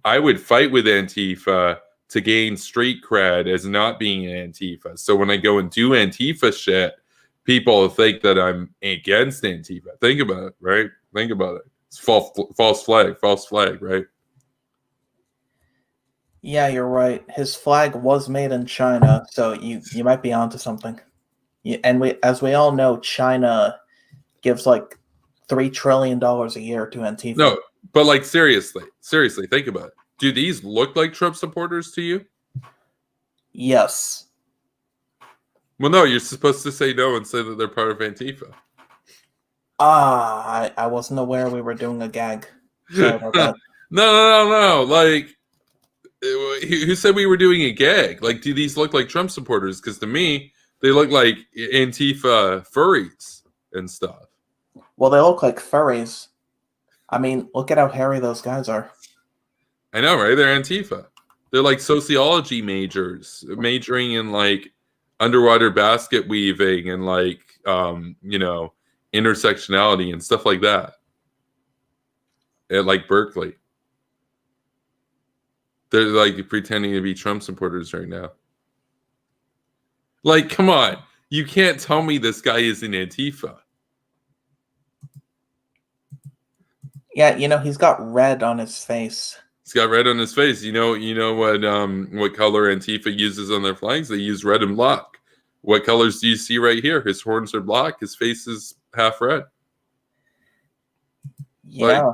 I would fight with Antifa to gain street cred as not being an Antifa. So when I go and do Antifa shit, people think that I'm against Antifa. Think about it, right? Think about it. It's false flag, right? Yeah, you're right. His flag was made in China, so you might be onto something. And as we all know, China gives like $3 trillion a year to Antifa. No, but like seriously, think about it. Do these look like Trump supporters to you? Yes. Well, no, you're supposed to say no and say that they're part of Antifa. I wasn't aware we were doing a gag. Sorry about that. No. Like, who said we were doing a gag? Like, do these look like Trump supporters? Because to me, they look like Antifa furries and stuff. Well, they look like furries. I mean, look at how hairy those guys are. I know, right? They're Antifa. They're like sociology majors, majoring in like underwater basket weaving and like, intersectionality and stuff like that. At like Berkeley. They're like pretending to be Trump supporters right now. Like, come on. You can't tell me this guy isn't Antifa. Yeah, he's got red on his face. He's got red on his face. You know what color Antifa uses on their flags? They use red and black. What colors do you see right here? His horns are black. His face is half red. Yeah.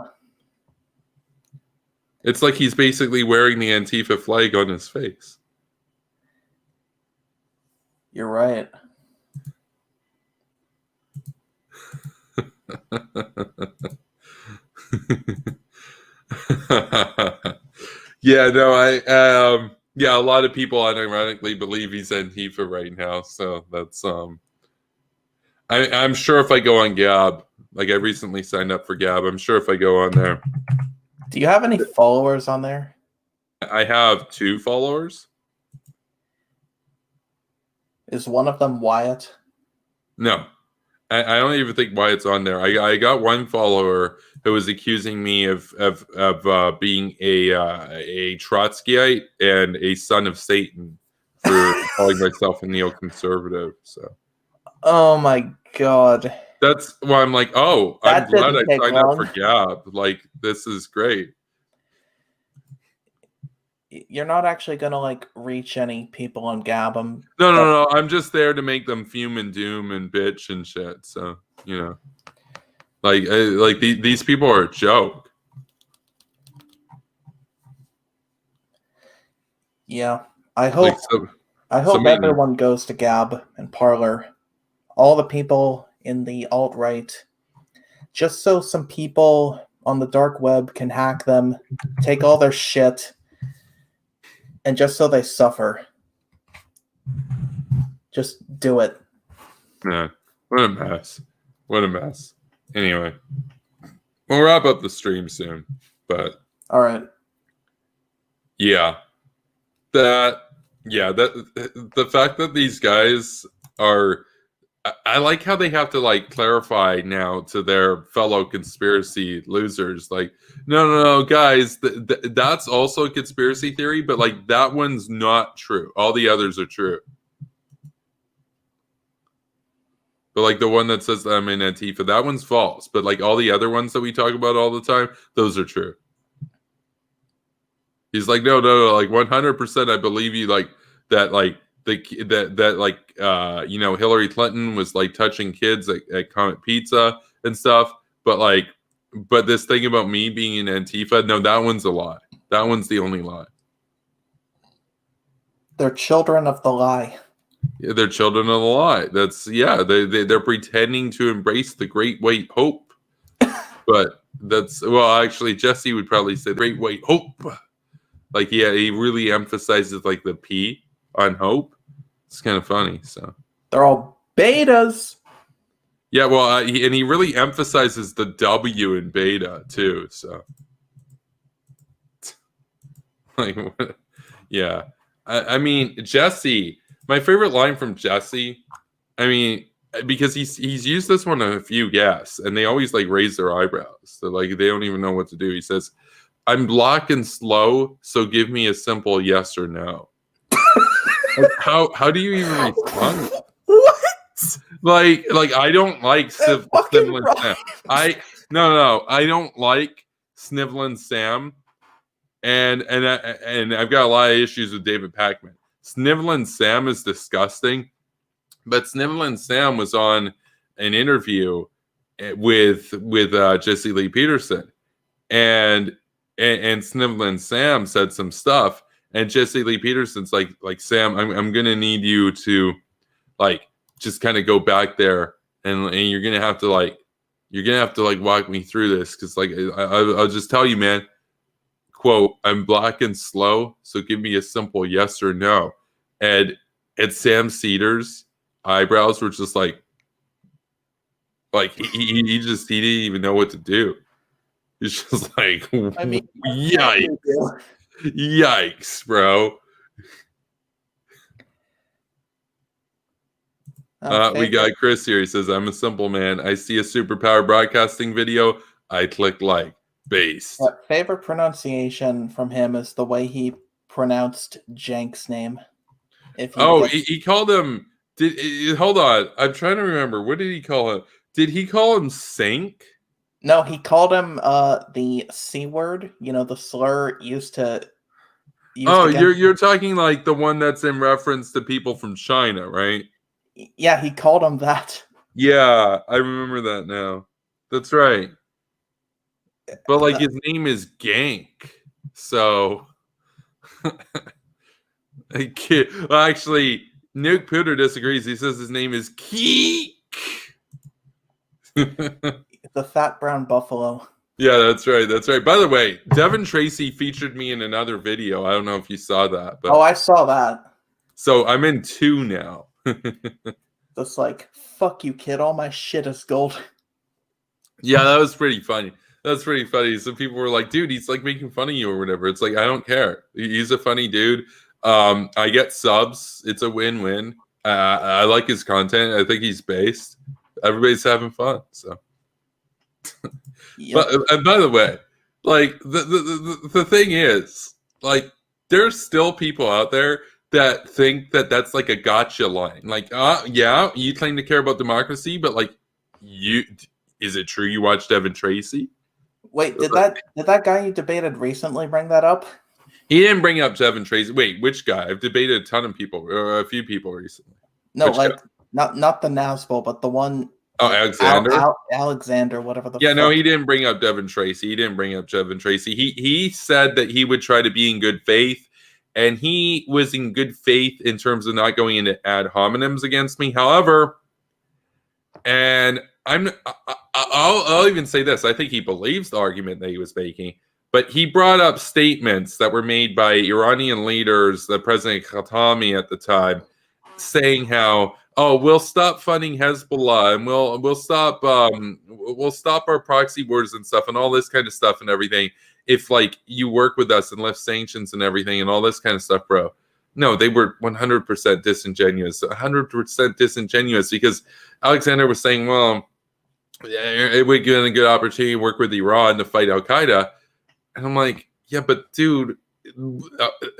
It's like he's basically wearing the Antifa flag on his face. You're right. Yeah, no, a lot of people unironically believe he's Antifa right now. So that's I'm sure if I go on Gab, like I recently signed up for Gab, I'm sure if I go on there. Do you have any followers on there? I have 2 followers. Is one of them Wyatt? No, I don't even think Wyatt's on there. I got one follower who was accusing me of being a Trotskyite and a son of Satan for calling myself a neoconservative. So Oh my god. that's why I'm like, oh, That I'm glad didn't I take signed up for long. Gab. Like, this is great. You're not actually gonna like reach any people on Gab. No. I'm just there to make them fume and doom and bitch and shit. So, you know, like these people are a joke. Yeah. I hope everyone goes to Gab and Parlor. All the people in the alt-right, just so some people on the dark web can hack them, take all their shit, and just so they suffer. Just do it. Man, what a mess. What a mess. Anyway, we'll wrap up the stream soon. But all right. Yeah. The fact that these guys are, I like how they have to like clarify now to their fellow conspiracy losers, like, no, guys, that's also a conspiracy theory, but like that one's not true. All the others are true. But like the one that says that I'm in Antifa, that one's false. But like all the other ones that we talk about all the time, those are true. He's like, no, like 100%. I believe you, like that, like you know, Hillary Clinton was like touching kids at Comet Pizza and stuff. But this thing about me being in Antifa, no, that one's a lie. That one's the only lie. They're children of the lie. Yeah, they're children of the lie. They're pretending to embrace the great white hope. But actually, Jesse would probably say great white hope. Like, yeah, he really emphasizes like the P on hope. It's kind of funny. So they're all betas. Yeah, well, he really emphasizes the W in beta too. So, like, yeah, I mean, Jesse. My favorite line from Jesse. I mean, because he's used this one on a few guests, and they always like raise their eyebrows. They're like, they don't even know what to do. He says, I'm black and slow, so give me a simple yes or no. How do you even respond? What? Like I don't like Sniveling Sam. I don't like Sniveling Sam, and I've got a lot of issues with David Pakman. Sniveling Sam is disgusting, but Sniveling Sam was on an interview with Jesse Lee Peterson, and Sniveling Sam said some stuff, and Jesse Lee Peterson's like Sam, I'm gonna need you to like just kind of go back there and you're gonna have to like walk me through this, because like I'll just tell you, man. Quote, I'm black and slow, so give me a simple yes or no. And Sam Cedar's eyebrows were just like he didn't even know what to do. He's just like, I mean, yikes, bro. We got Chris here. He says, I'm a simple man. I see a superpower broadcasting video. I click like. Based. Favorite pronunciation from him is the way he pronounced Jank's name. He called him. Hold on, I'm trying to remember. What did he call him? Did he call him Sink? No, he called him the C word. You know, the slur used to. You're talking like the one that's in reference to people from China, right? Yeah, he called him that. Yeah, I remember that now. That's right. But like his name is Gank, so actually, Nuke Pooter disagrees. He says his name is Keek. The fat brown buffalo. Yeah, that's right. That's right. By the way, Devin Tracy featured me in another video. I don't know if you saw that. But I saw that. So I'm in 2 now. That's like, fuck you, kid. All my shit is gold. Yeah, that was pretty funny. That's pretty funny. Some people were like, dude, he's like making fun of you or whatever. It's like, I don't care. He's a funny dude. I get subs. It's a win-win. I like his content. I think he's based. Everybody's having fun. So, Yep. but and by the way, like the thing is, like, there's still people out there that think that that's like a gotcha line. Like, yeah, you claim to care about democracy, but like, is it true you watched Devin Tracy? Wait, did that guy you debated recently bring that up? He didn't bring up Devin Tracy. Wait, which guy? I've debated a ton of people, a few people recently. No, Which like guy? not the Nasbo, but the one. Oh, Alexander. Alexander, whatever the. Yeah, no, fuck. he didn't bring up Devin Tracy. He didn't bring up Devin Tracy. He said that he would try to be in good faith, and he was in good faith in terms of not going into ad hominems against me. However, and I'll even say this: I think he believes the argument that he was making, but he brought up statements that were made by Iranian leaders, the President Khatami at the time, saying how, oh, we'll stop funding Hezbollah and we'll stop our proxy wars and stuff and all this kind of stuff and everything if like you work with us and lift sanctions and everything and all this kind of stuff, bro. No, they were 100% disingenuous. 100% disingenuous because Alexander was saying, well, it would give a good opportunity to work with Iran to fight Al Qaeda, and I'm like, yeah, but dude,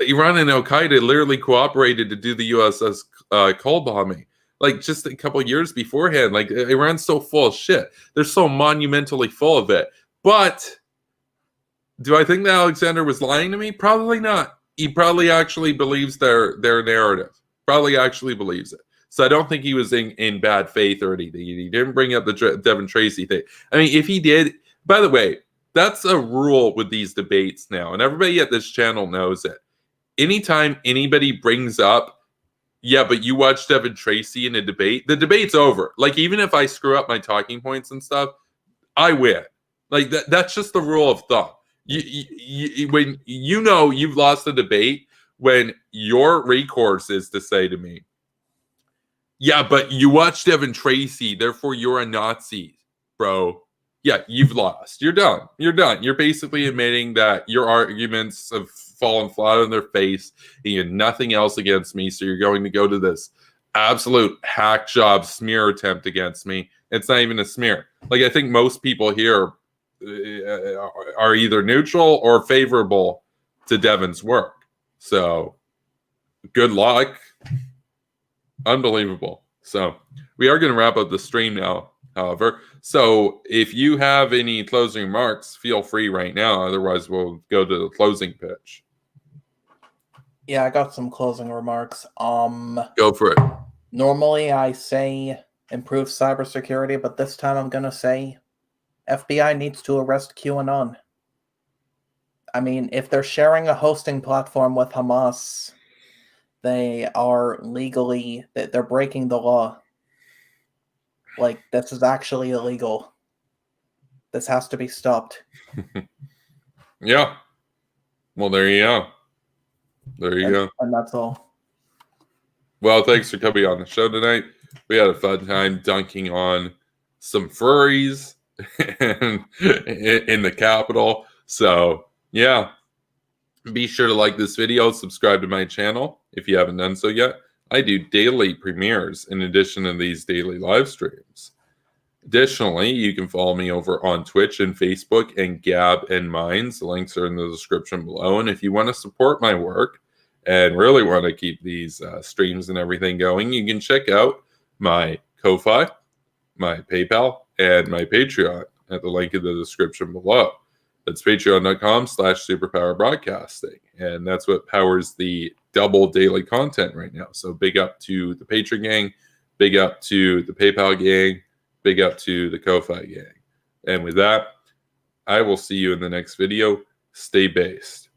Iran and Al Qaeda literally cooperated to do the USS Cole bombing, like just a couple years beforehand. Like Iran's so full of shit; they're so monumentally full of it. But do I think that Alexander was lying to me? Probably not. He probably actually believes their narrative. Probably actually believes it. So I don't think he was in bad faith or anything. He didn't bring up the Devin Tracy thing. I mean, if he did, by the way, that's a rule with these debates now, and everybody at this channel knows it. Anytime anybody brings up, yeah, but you watched Devin Tracy in a debate, the debate's over. Like, even if I screw up my talking points and stuff, I win. Like, that's just the rule of thumb. When you know you've lost a debate, when your recourse is to say to me, yeah, but you watched Devin Tracy, therefore you're a Nazi, bro. Yeah, you've lost. You're done. You're done. You're basically admitting that your arguments have fallen flat on their face and you had nothing else against me. So you're going to go to this absolute hack job smear attempt against me. It's not even a smear. Like, I think most people here are either neutral or favorable to Devin's work. So good luck. Unbelievable. So we are going to wrap up the stream now, however. So if you have any closing remarks, feel free right now. Otherwise, we'll go to the closing pitch. Yeah, I got some closing remarks. Go for it. Normally I say improve cybersecurity, but this time I'm gonna say FBI needs to arrest QAnon. I mean, if they're sharing a hosting platform with Hamas, they are legally, they're breaking the law. Like, this is actually illegal. This has to be stopped. Yeah. Well, there you go. There you go. And that's all. Well, thanks for coming on the show tonight. We had a fun time dunking on some furries in the Capitol. So, yeah. Be sure to like this video, subscribe to my channel if you haven't done so yet. I do daily premieres in addition to these daily live streams. Additionally, you can follow me over on Twitch and Facebook and Gab and Minds. The links are in the description below. And if you want to support my work and really want to keep these streams and everything going, you can check out my Ko-Fi, my PayPal, and my Patreon at the link in the description below. That's patreon.com/superpowerbroadcasting. And that's what powers the double daily content right now. So big up to the Patreon gang, big up to the PayPal gang, big up to the Ko-Fi gang. And with that, I will see you in the next video. Stay based.